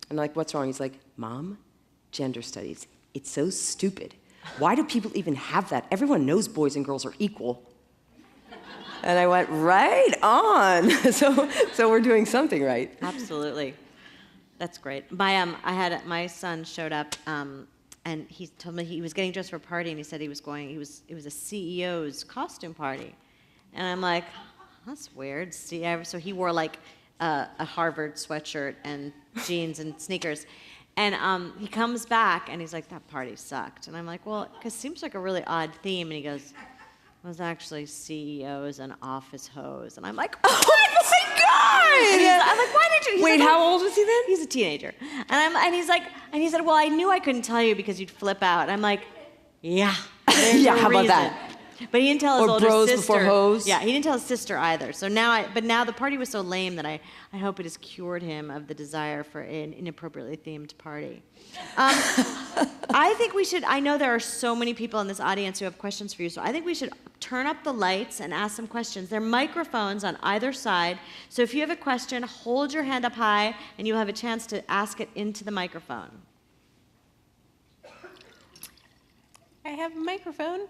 And I'm like, what's wrong? He's like, Mom, gender studies. It's so stupid. Why do people even have that? Everyone knows boys and girls are equal. And I went, right on. So we're doing something right. Absolutely. That's great. My son showed up, and he told me he was getting dressed for a party, and he said it was a CEO's costume party, and I'm like, that's weird. So he wore like a Harvard sweatshirt and jeans and sneakers, and he comes back and he's like, that party sucked, and I'm like, well, because it seems like a really odd theme, and he goes, it was actually CEOs and office hoes, and I'm like, oh my God! I'm like, why did you? Wait, like, how old was he then? He's a teenager, and he said, well, I knew I couldn't tell you because you'd flip out. And I'm like, yeah, Yeah, how about that? But he didn't tell his Or older bros sister. before hoes? Yeah, he didn't tell his sister either. So but now the party was so lame that I hope it has cured him of the desire for an inappropriately themed party. I think we should, I know there are so many people in this audience who have questions for you, so I think we should turn up the lights and ask some questions. There are microphones on either side, so if you have a question, hold your hand up high, and you'll have a chance to ask it into the microphone. I have a microphone.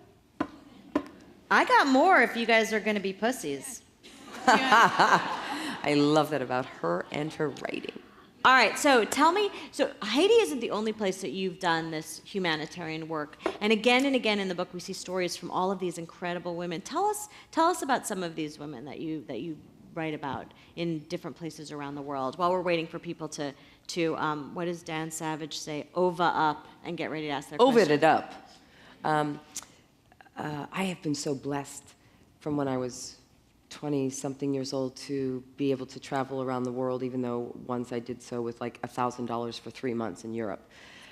I got more if you guys are going to be pussies. I love that about her and her writing. All right, so tell me, so Haiti isn't the only place that you've done this humanitarian work. And again in the book, we see stories from all of these incredible women. Tell us about some of these women that you write about in different places around the world while we're waiting for people to what does Dan Savage say, ova up and get ready to ask their question. Ovid it up. I have been so blessed from when I was 20-something years old to be able to travel around the world, even though once I did so with like $1,000 for 3 months in Europe.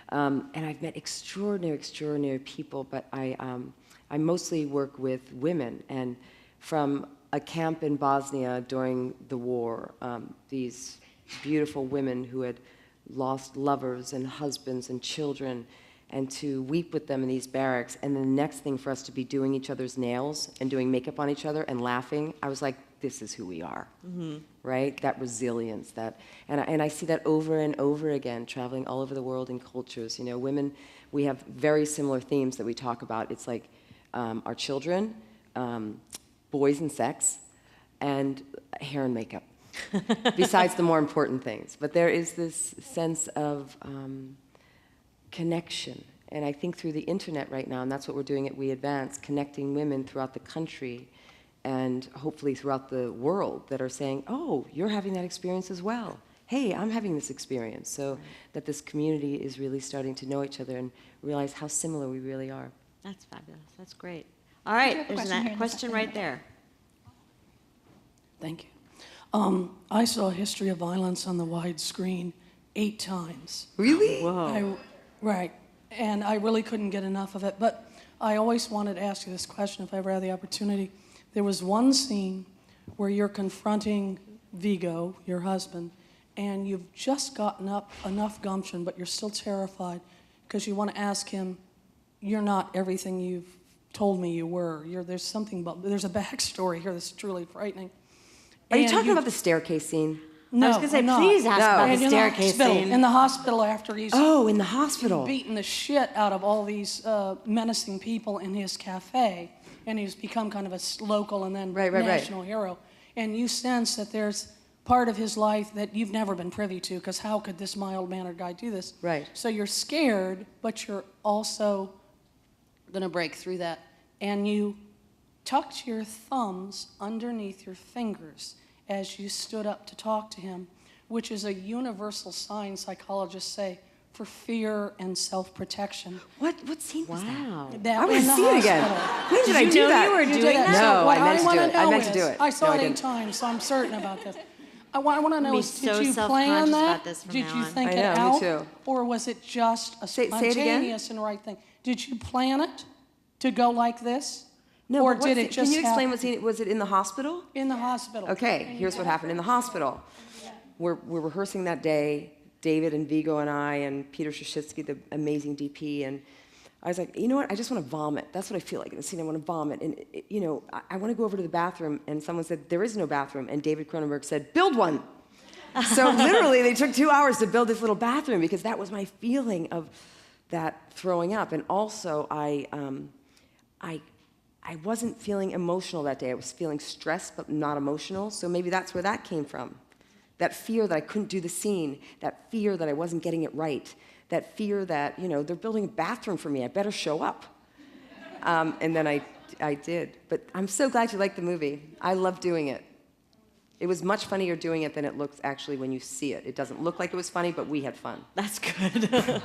And I've met extraordinary people, but I mostly work with women. And from a camp in Bosnia during the war, these beautiful women who had lost lovers and husbands and children, and to weep with them in these barracks, and the next thing for us to be doing each other's nails and doing makeup on each other and laughing, I was like, this is who we are, right? That resilience, and I see that over and over again, traveling all over the world in cultures. You know, women, we have very similar themes that we talk about. It's like our children, boys and sex, and hair and makeup, besides the more important things. But there is this sense of connection. And I think through the internet right now, and that's what we're doing at We Advance, connecting women throughout the country and hopefully throughout the world that are saying, oh, you're having that experience as well. Hey, I'm having this experience. So that this community is really starting to know each other and realize how similar we really are. That's fabulous. That's great. All right, there's a question right there. Thank you. I saw History of Violence on the wide screen 8 times. Really? Whoa. Right, and I really couldn't get enough of it, but I always wanted to ask you this question if I ever had the opportunity. There was one scene where you're confronting Vigo, your husband, and you've just gotten up enough gumption, but you're still terrified because you want to ask him, you're not everything you've told me you were. There's a backstory here that's truly frightening. Are you talking about the staircase scene? No, I was going to say, I'm not. please ask about And the in staircase scene. In the hospital after he's In the hospital. beaten the shit out of all these menacing people in his cafe, and he's become kind of a local and then national hero. And you sense that there's part of his life that you've never been privy to, because how could this mild-mannered guy do this? Right. So you're scared, but you're also going to break through that. And you tucked your thumbs underneath your fingers as you stood up to talk to him, which is a universal sign, psychologists say, for fear and self-protection. What scene was that? Wow. I want to see it again. When did I do that? you were doing that? No, I meant to do wanna it. I know meant to do is- it. I saw No, I it 8 didn't. times, so I'm certain about this. I want to know, be is, so did you plan self-conscious that? about this from Did now you on. think I it know, me out? too. Or was it just a Say it again? spontaneous and right thing? Did you plan it to go like this? No, or but what did scene- it just Can you explain happen what scene? Was it in the hospital? in the hospital? Okay, here's what happened in the hospital. We're rehearsing that day, David and Vigo and I and Peter Shashitsky, the amazing DP, and I was like, you know what, I just want to vomit. That's what I feel like in the scene, I want to vomit. And, I want to go over to the bathroom, and someone said, there is no bathroom, and David Cronenberg said, build one. So literally, they took 2 hours to build this little bathroom, because that was my feeling of that throwing up. And also, I wasn't feeling emotional that day. I was feeling stressed, but not emotional, so maybe that's where that came from. That fear that I couldn't do the scene, that fear that I wasn't getting it right, that fear that, they're building a bathroom for me, I better show up. And then I did. But I'm so glad you liked the movie. I love doing it. It was much funnier doing it than it looks actually when you see it. It doesn't look like it was funny, but we had fun. That's good.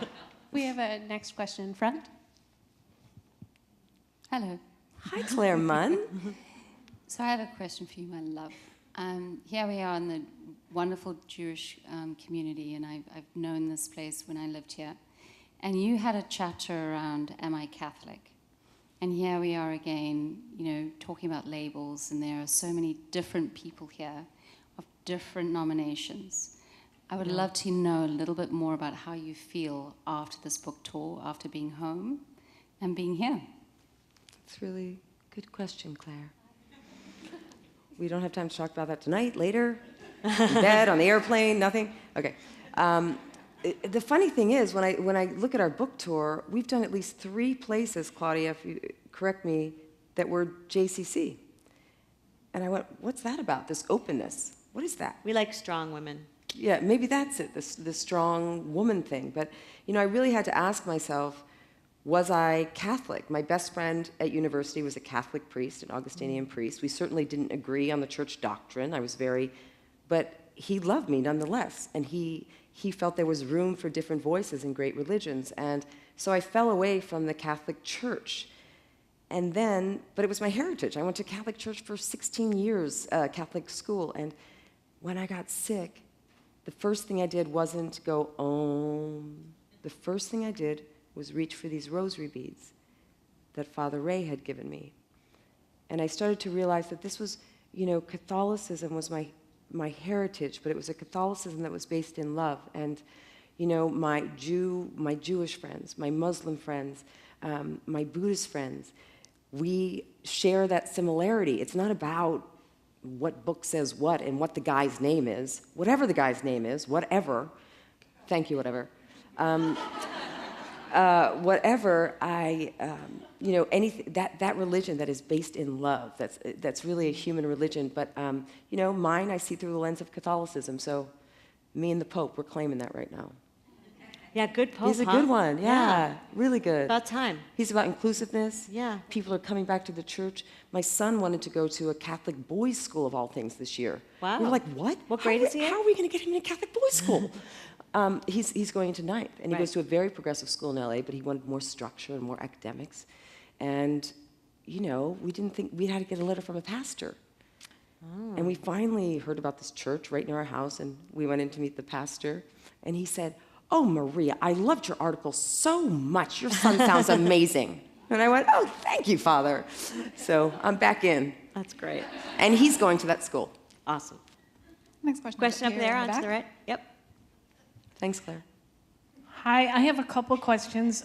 We have a next question in front. Hello. Hi, Claire Munn. So I have a question for you, my love. Here we are in the wonderful Jewish community, and I've known this place when I lived here. And you had a chapter around, am I Catholic? And here we are again, talking about labels, and there are so many different people here of different nominations. I would love to know a little bit more about how you feel after this book tour, after being home and being here. That's really a good question, Claire. We don't have time to talk about that tonight, later, in bed, on the airplane, nothing? Okay. The funny thing is, when I look at our book tour, we've done at least 3 places, Claudia, if you correct me, that were JCC. And I went, what's that about, this openness? What is that? We like strong women. Yeah, maybe that's it, the strong woman thing. But, I really had to ask myself, was I Catholic? My best friend at university was a Catholic priest, an Augustinian priest. We certainly didn't agree on the church doctrine. But he loved me nonetheless. And he felt there was room for different voices in great religions. And so I fell away from the Catholic Church. But it was my heritage. I went to Catholic church for 16 years, Catholic school. And when I got sick, the first thing I did wasn't go, The first thing I did was reach for these rosary beads that Father Ray had given me. And I started to realize that this was, Catholicism was my heritage, but it was a Catholicism that was based in love. And, my Jewish friends, my Muslim friends, my Buddhist friends, we share that similarity. It's not about what book says what and what the guy's name is. Whatever the guy's name is, whatever. Thank you, whatever. Anything that religion that is based in love, that's really a human religion. But mine I see through the lens of Catholicism. So, me and the Pope, we're claiming that right now. Yeah, good Pope. He's a good one. Yeah, really good. About time. He's about inclusiveness. Yeah. People are coming back to the church. My son wanted to go to a Catholic boys' school of all things this year. Wow. We were like, what? What grade is he in? How are we going to get him in a Catholic boys' school? He's going into 9th, and he goes to a very progressive school in LA, but he wanted more structure and more academics. And, we didn't think we had to get a letter from a pastor. Oh. And we finally heard about this church right near our house, and we went in to meet the pastor, and he said, "Oh, Maria, I loved your article so much. Your son sounds amazing." And I went, "Oh, thank you, Father." So I'm back in. That's great. And he's going to that school. Awesome. Next question. Question up Here there in on to back. the right. Yep. Thanks, Claire. Hi, I have a couple of questions.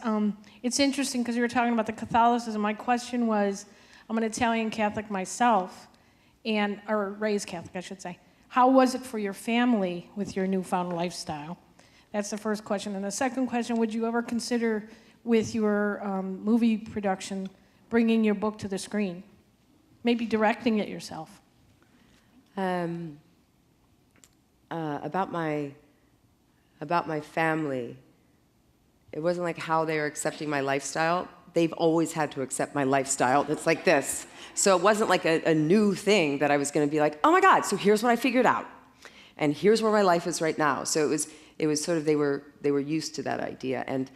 It's interesting because you were talking about the Catholicism. My question was, I'm an Italian Catholic myself, or raised Catholic, I should say. How was it for your family with your newfound lifestyle? That's the first question. And the second question, would you ever consider with your movie production bringing your book to the screen? Maybe directing it yourself? About my family, it wasn't like how they were accepting my lifestyle. They've always had to accept my lifestyle that's like this. So it wasn't like a new thing that I was going to be like, oh my God, so here's what I figured out. And here's where my life is right now. So it was sort of, they were used to that idea. And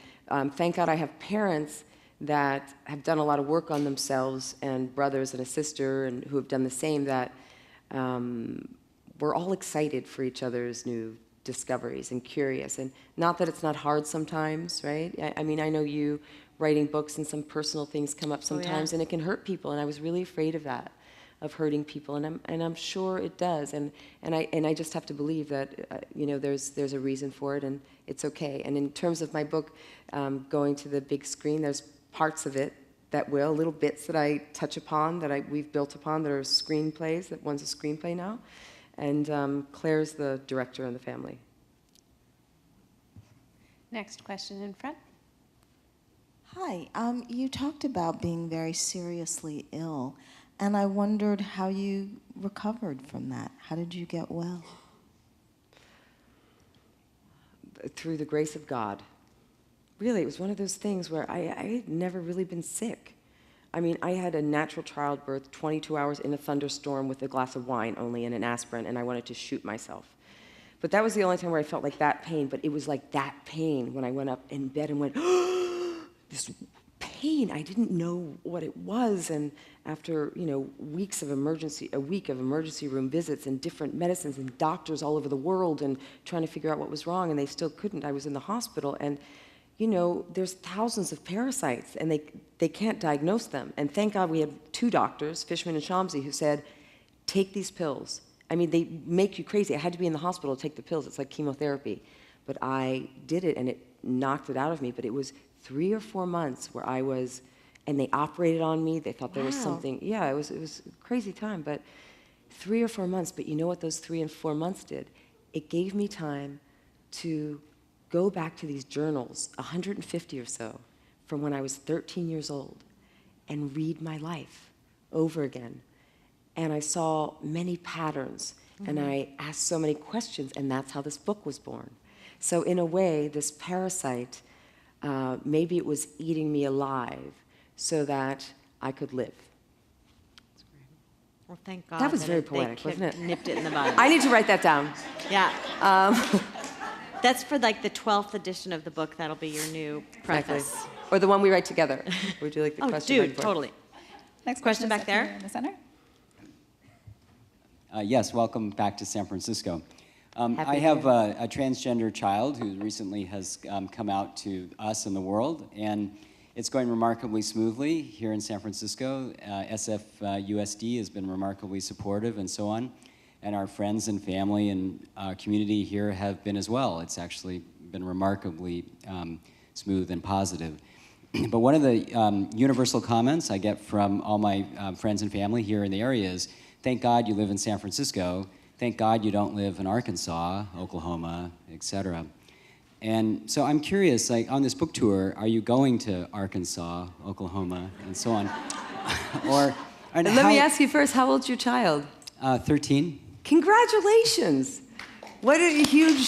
thank God I have parents that have done a lot of work on themselves, and brothers and a sister and who have done the same, that we're all excited for each other's new discoveries and curious. And not that it's not hard sometimes, right? I mean, I know you writing books and some personal things come up sometimes, and it can hurt people. And I was really afraid of that, of hurting people, and I'm sure it does. And I just have to believe that there's a reason for it, and it's okay. And in terms of my book going to the big screen, there's parts of it that will, little bits that I touch upon, that we've built upon, that are screenplays. That one's a screenplay now. And Claire's the director in the family. Next question in front. Hi, you talked about being very seriously ill, and I wondered how you recovered from that. How did you get well? through the grace of God. Really, it was one of those things where I had never really been sick. I mean, I had a natural childbirth, 22 hours in a thunderstorm with a glass of wine only and an aspirin, and I wanted to shoot myself. But that was the only time where I felt like that pain, but it was like that pain when I went up in bed and went, this pain, I didn't know what it was, and after, a week of emergency room visits and different medicines and doctors all over the world and trying to figure out what was wrong, and they still couldn't. I was in the hospital, and there's thousands of parasites, and they can't diagnose them. And thank God we had 2 doctors, Fishman and Shamsi, who said, take these pills. I mean, they make you crazy. I had to be in the hospital to take the pills. It's like chemotherapy. But I did it, and it knocked it out of me. But it was 3 or 4 months where I was, and they operated on me. They thought there was something. Yeah, it was a crazy time. But 3 or 4 months. But you know what those 3 and 4 months did? It gave me time to go back to these journals, 150 or so, from when I was 13 years old, and read my life over again. And I saw many patterns, and I asked so many questions, and that's how this book was born. So in a way, this parasite, maybe it was eating me alive so that I could live. Well, thank God. That was very poetic, wasn't it? Nipped it in the bud. I need to write that down. Yeah. That's for like the 12th edition of the book. That'll be your new preface. Exactly. Or the one we write together. Would you like the question? Dude, totally. Next Question is back up there. here in the center. Yes, welcome back to San Francisco. Happy I to have be a transgender child who recently has come out to us and the world, and it's going remarkably smoothly here in San Francisco. SFUSD has been remarkably supportive and so on, and our friends and family and community here have been as well. It's actually been remarkably smooth and positive. But one of the universal comments I get from all my friends and family here in the area is, thank God you live in San Francisco. Thank God you don't live in Arkansas, Oklahoma, etc. And so I'm curious, like on this book tour, are you going to Arkansas, Oklahoma, and so on? Let me ask you first, how old's your child? 13. Congratulations. What a huge...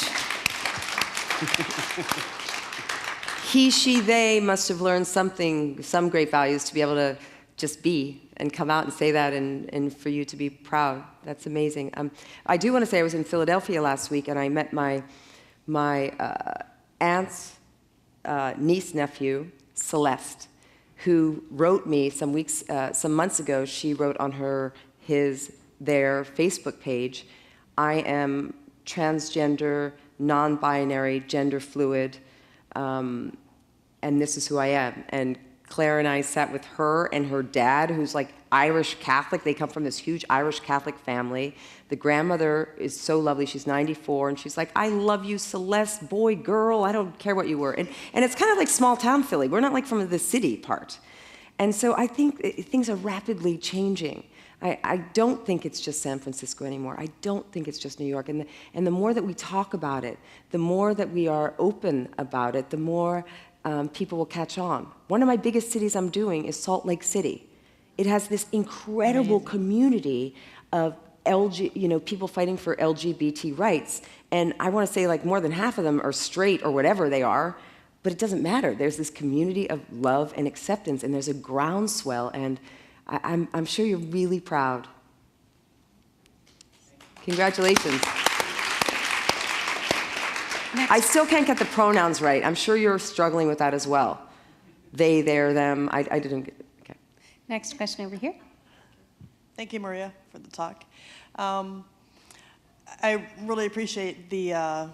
He, she, they must have learned something, some great values to be able to just be and come out and say that and for you to be proud. That's amazing. I do want to say I was in Philadelphia last week and I met my aunt's niece-nephew, Celeste, who wrote me some months ago. She wrote on their Facebook page, I am transgender, non-binary, gender fluid, and this is who I am. And Claire and I sat with her and her dad, who's like Irish Catholic. They come from this huge Irish Catholic family. The grandmother is so lovely. She's 94, and she's like, I love you, Celeste, boy, girl, I don't care what you were. And it's kind of like small town Philly. We're not like from the city part. And so I think things are rapidly changing. I don't think it's just San Francisco anymore. I don't think it's just New York. And the more that we talk about it, the more that we are open about it, the more people will catch on. One of my biggest cities I'm doing is Salt Lake City. It has this incredible community of people fighting for LGBT rights. And I want to say like more than half of them are straight or whatever they are, but it doesn't matter. There's this community of love and acceptance, and there's a groundswell, and I'm sure you're really proud. Congratulations. I still can't get the pronouns right. I'm sure you're struggling with that as well. They, their, them. I didn't get it. Okay. Next question over here. Thank you, Maria, for the talk. I really appreciate the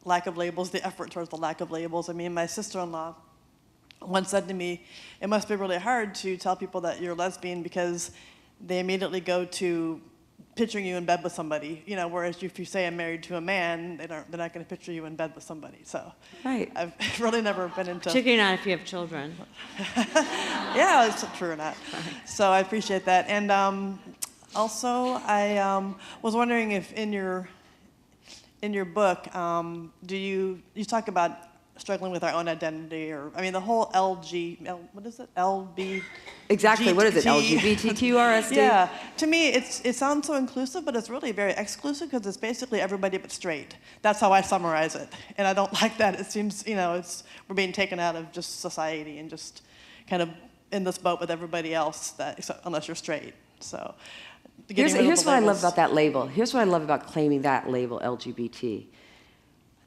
lack of labels, the effort towards the lack of labels. I mean, my sister-in-law once said to me, it must be really hard to tell people that you're lesbian because they immediately go to picturing you in bed with somebody, whereas if you say I'm married to a man, they're not going to picture you in bed with somebody. So right. I've really never been into... Particularly not if you have children. Yeah, it's true or not. So I appreciate that. And also, I was wondering if in your book, you talk about struggling with our own identity, or I mean, the whole what is it? LB. Exactly. What is it? LGBTQRSD? Yeah. To me, it sounds so inclusive, but it's really very exclusive because it's basically everybody but straight. That's how I summarize it, and I don't like that. It seems, we're being taken out of just society and just kind of in this boat with everybody else, unless you're straight. So. Here's what I love about that label. Here's what I love about claiming that label, LGBT.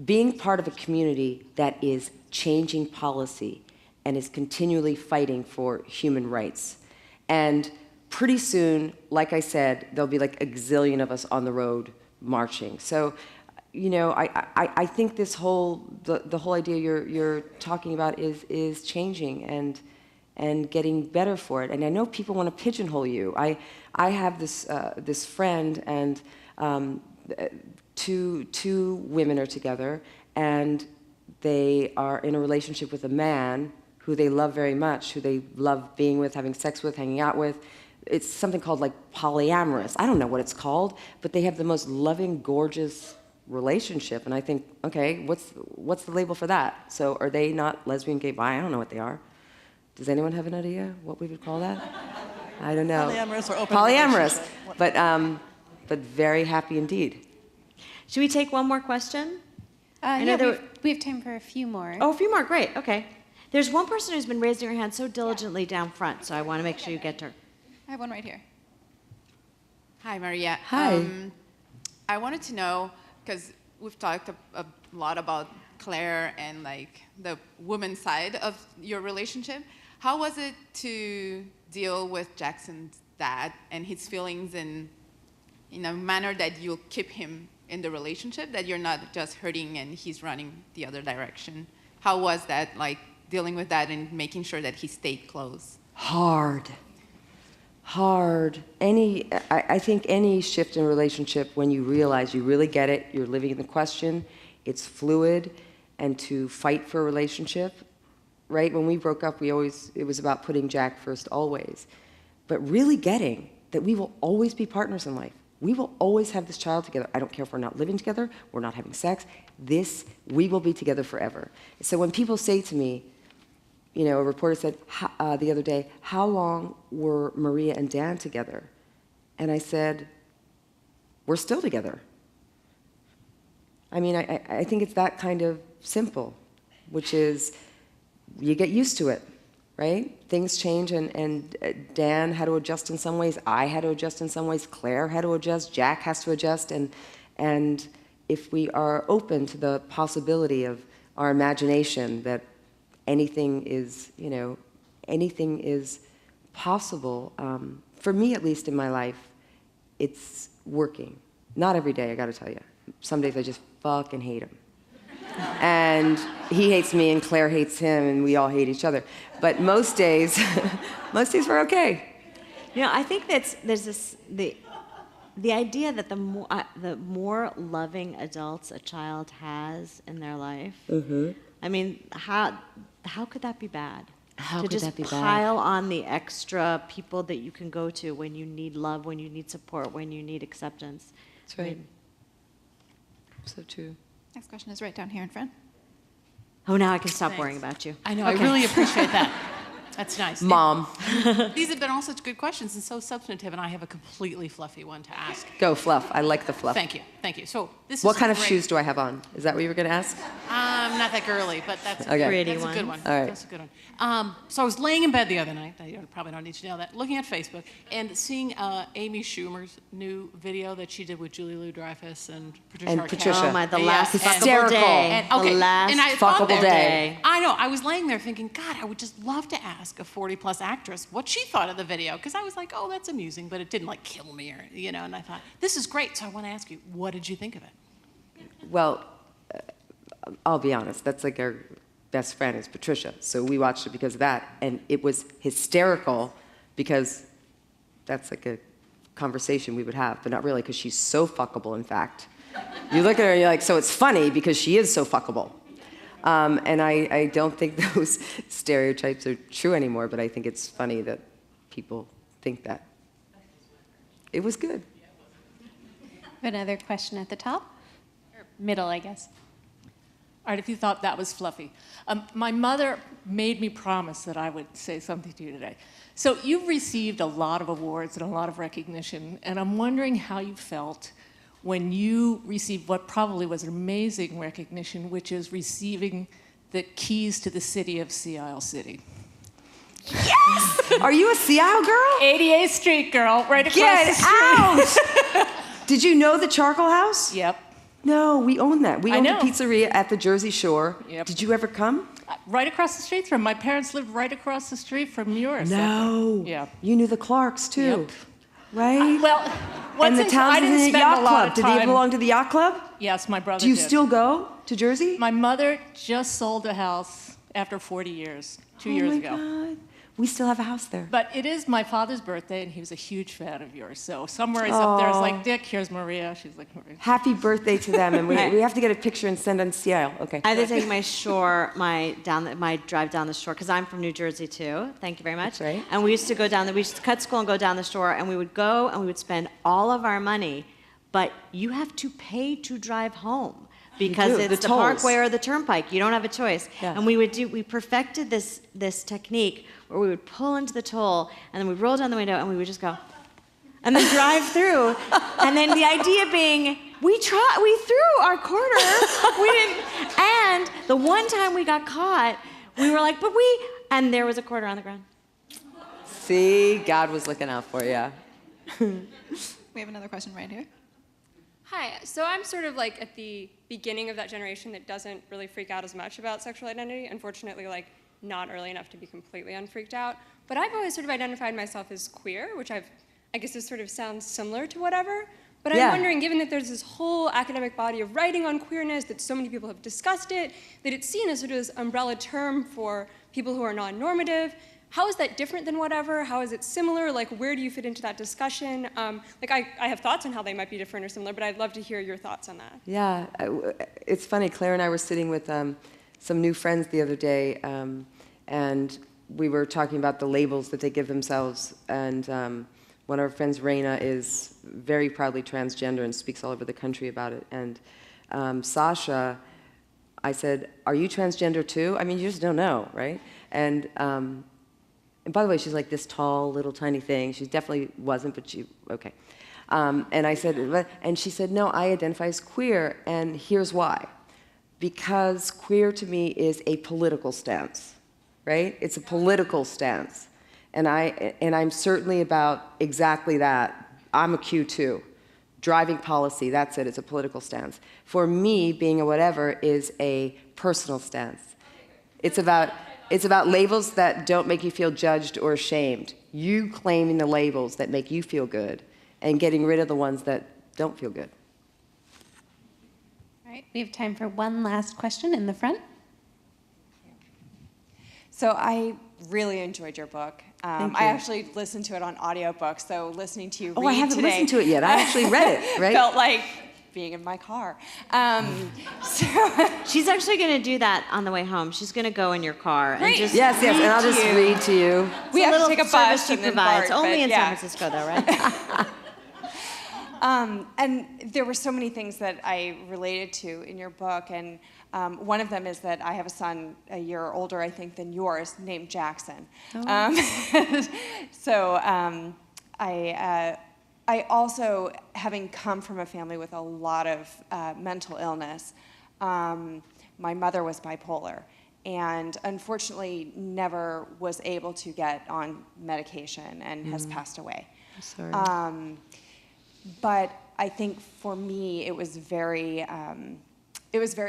Being part of a community that is changing policy and is continually fighting for human rights. And pretty soon, like I said, there'll be like a gazillion of us on the road marching. So, I think this the whole idea you're talking about is changing and getting better for it. And I know people want to pigeonhole you. I have this friend, and two women are together, and they are in a relationship with a man who they love very much, who they love being with, having sex with, hanging out with. It's something called like polyamorous. I don't know what it's called, but they have the most loving, gorgeous relationship. And I think, okay, what's the label for that? So are they not lesbian, gay, bi? I don't know what they are. Does anyone have an idea what we would call that? I don't know. Polyamorous or open Polyamorous, relationship. but very happy indeed. Should we take one more question? We have time for a few more. Oh, a few more. Great. Okay. There's one person who's been raising her hand so diligently down front, so I want to make sure you get to her. I have one right here. Hi, Maria. Hi. I wanted to know, because we've talked a lot about Claire and like the woman side of your relationship. How was it to deal with Jackson's dad and his feelings in a manner that you'll keep him in the relationship, that you're not just hurting and he's running the other direction? How was that, like, dealing with that and making sure that he stayed close? Hard. I think any shift in relationship, when you realize you really get it, you're living in the question, it's fluid, and to fight for a relationship, right? When we broke up, it was about putting Jack first always. But really getting that we will always be partners in life. We will always have this child together. I don't care if we're not living together, we're not having sex. We will be together forever. So when people say to me, a reporter said the other day, how long were Maria and Dan together? And I said, we're still together. I mean, I think it's that kind of simple, which is you get used to it, right? Things change, and Dan had to adjust in some ways. I had to adjust in some ways. Claire had to adjust. Jack has to adjust. And if we are open to the possibility of our imagination that anything is possible, for me at least in my life, it's working. Not every day, I got to tell you. Some days I just fucking hate him. And he hates me, and Claire hates him, and we all hate each other. But most days we're okay. I think there's the idea that the more loving adults a child has in their life. Mm-hmm. I mean, how could that be bad? How to could just that be bad? pile on the extra people that you can go to when you need love, when you need support, when you need acceptance. That's right. So true. Next question is right down here in front. Oh, now I can stop worrying about you. I know, okay. I really appreciate that. That's nice. Mom. These have been all such good questions and so substantive, and I have a completely fluffy one to ask. Go, fluff. I like the fluff. Thank you. So this what is kind of shoes do I have on? Is that what you were going to ask? Not that girly, but that's okay. Pretty that's one. a good one. All right. That's a good one. So I was laying in bed the other night. I probably don't need to know that. Looking at Facebook and seeing Amy Schumer's new video that she did with Julie Louis-Dreyfus and Patricia Arquette. Oh my, the last hysterical day. Okay. The last and I thought fuckable day. I know. I was laying there thinking, God, I would just love to ask a 40-plus actress what she thought of the video, because I was like, oh, that's amusing, but it didn't like kill me or And I thought, this is great. So I want to ask you, what did you think of it? Well, I'll be honest. That's like our best friend is Patricia, so we watched it because of that, and it was hysterical because that's like a conversation we would have, but not really because she's so fuckable. In fact, you look at her and you're like, so it's funny because she is so fuckable. And I don't think those stereotypes are true anymore, but I think it's funny that people think that. It was good. Another question at the top? Or middle, I guess. All right, if you thought that was fluffy. My mother made me promise that I would say something to you today. So you've received a lot of awards and a lot of recognition, and I'm wondering how you felt when you received what probably was an amazing recognition, which is receiving the keys to the city of Sea Isle City. Yes! Are you a Sea Isle girl? 88th Street girl, right across Get the street. out! Did you know the Charcoal House? Yep. No, we own that. We I owned a know. pizzeria at the Jersey Shore. Yep. Did you ever come? Right across the street from my parents lived right across the street from yours. No. Yeah. You knew the Clarks too, Yep. right? Well, and the I didn't Townsend spend Yacht a lot Club. of Did time. they belong to the yacht club? Yes, my brother Do you did. still go to Jersey? My mother just sold a house after 40 years, 2 years ago. Oh my God. We still have a house there. But it is my father's birthday, and he was a huge fan of yours. So somewhere he's up there, it's like, Dick, here's Maria. She's like, Maria. Happy birthday to them, and we have to get a picture and send on Sea Isle. Okay. I had to take my drive down the shore because I'm from New Jersey too. Thank you very much. That's right. And we used to go down we used to cut school and go down the shore, and we would go and we would spend all of our money, but you have to pay to drive home because do, it's the tolls. Parkway or the Turnpike. You don't have a choice. Yeah. And we perfected this technique where we would pull into the toll and then we'd roll down the window and we would just go, and then drive through. And then the idea being, we threw our quarter, we didn't, and the one time we got caught, we were like, and there was a quarter on the ground. See, God was looking out for you. We have another question right here. Hi, so I'm sort of like at the beginning of that generation that doesn't really freak out as much about sexual identity. Unfortunately, like not early enough to be completely unfreaked out. But I've always sort of identified myself as queer, which I guess this sort of sounds similar to whatever. But I'm wondering, given that there's this whole academic body of writing on queerness, that so many people have discussed it, that it's seen as sort of this umbrella term for people who are non-normative, how is that different than whatever? How is it similar? Like, where do you fit into that discussion? I have thoughts on how they might be different or similar, but I'd love to hear your thoughts on that. Yeah, it's funny. Claire and I were sitting with some new friends the other day, and we were talking about the labels that they give themselves. And one of our friends, Raina, is very proudly transgender and speaks all over the country about it. And Sasha, I said, "Are you transgender too?" I mean, you just don't know, right? And by the way, she's like this tall, little tiny thing. She definitely wasn't, but okay. And I said, and she said, "No, I identify as queer, and here's why. Because queer to me is a political stance, right? It's a political stance. And I'm certainly about exactly that. I'm a Q too. Driving policy, that's it, it's a political stance. For me, being a whatever is a personal stance. It's about labels that don't make you feel judged or ashamed. You claiming the labels that make you feel good and getting rid of the ones that don't feel good." All right, we have time for one last question in the front. So I really enjoyed your book. Thank I you. actually listened to it on audiobook, so listening to you read Oh, I haven't today listened to it yet. I actually read it, right? felt like being in my car. She's actually going to do that on the way home. She's going to go in your car and just Yes, and I'll just read to you. We It's have to little take a service bus she and then provides. BART, Only but in yeah. San Francisco, though, right? And there were so many things that I related to in your book, and one of them is that I have a son a year older, I think, than yours, named Jackson. So I also, having come from a family with a lot of mental illness, my mother was bipolar, and unfortunately never was able to get on medication and has passed away. I'm sorry. But I think for me, it was very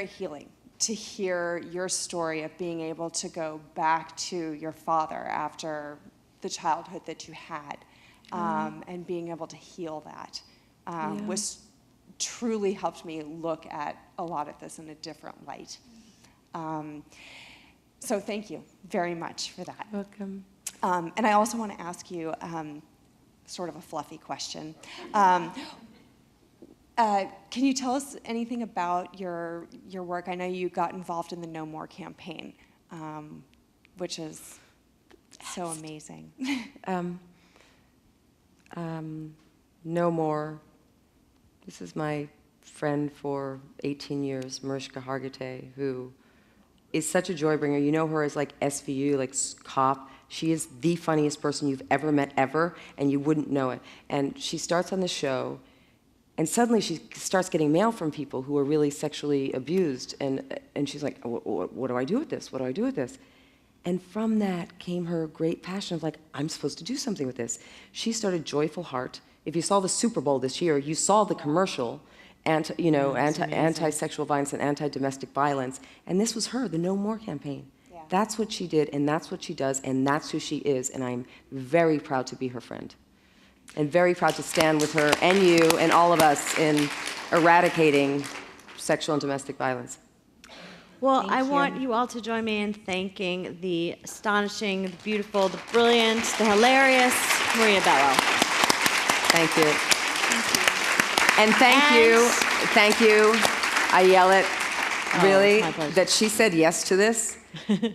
healing to hear your story of being able to go back to your father after the childhood that you had, and being able to heal that was truly helped me look at a lot of this in a different light. So thank you very much for that. Welcome. And I also want to ask you sort of a fluffy question. Can you tell us anything about your work? I know you got involved in the No More campaign, which is so amazing. No more. This is my friend for 18 years, Mariska Hargitay, who is such a joy bringer. You know her as like SVU, like cop. She is the funniest person you've ever met ever, and you wouldn't know it. And she starts on the show, and suddenly she starts getting mail from people who are really sexually abused, and she's like, what do I do with this? What do I do with this? And from that came her great passion of like, I'm supposed to do something with this. She started Joyful Heart. If you saw the Super Bowl this year, you saw the commercial, anti-sexual violence and anti-domestic violence, and this was her, the No More campaign. Yeah. That's what she did, and that's what she does, and that's who she is, and I'm very proud to be her friend. And very proud to stand with her and you and all of us in eradicating sexual and domestic violence. Well, I want you all to join me in thanking the astonishing, the beautiful, the brilliant, the hilarious Maria Bello. Thank you. And thank you, Ayelet, really, that she said yes to this.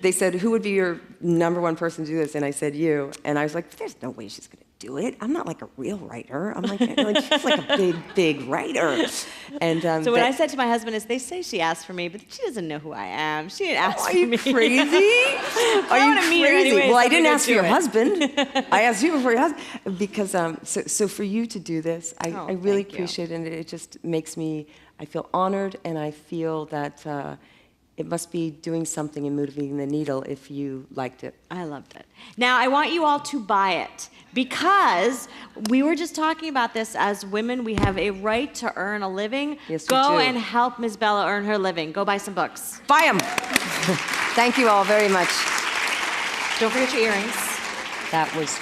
They said, who would be your #1 person to do this? And I said, you. And I was like, there's no way she's going to do it. I'm not like a real writer. I'm like she's like a big writer. And so what I said to my husband is, they say she asked for me, but she doesn't know who I am. She didn't ask for me. Are you crazy? Are you crazy? Well, I didn't ask for your husband. I asked you before your husband. Because, so for you to do this, I really appreciate it. And it just makes me, I feel honored, and I feel that it must be doing something and moving the needle if you liked it. I loved it. Now, I want you all to buy it, because we were just talking about this. As women, we have a right to earn a living. Yes, Go we do. and help Ms. Bello earn her living. Go buy some books. Buy them. Thank you all very much. Don't forget your earrings. That was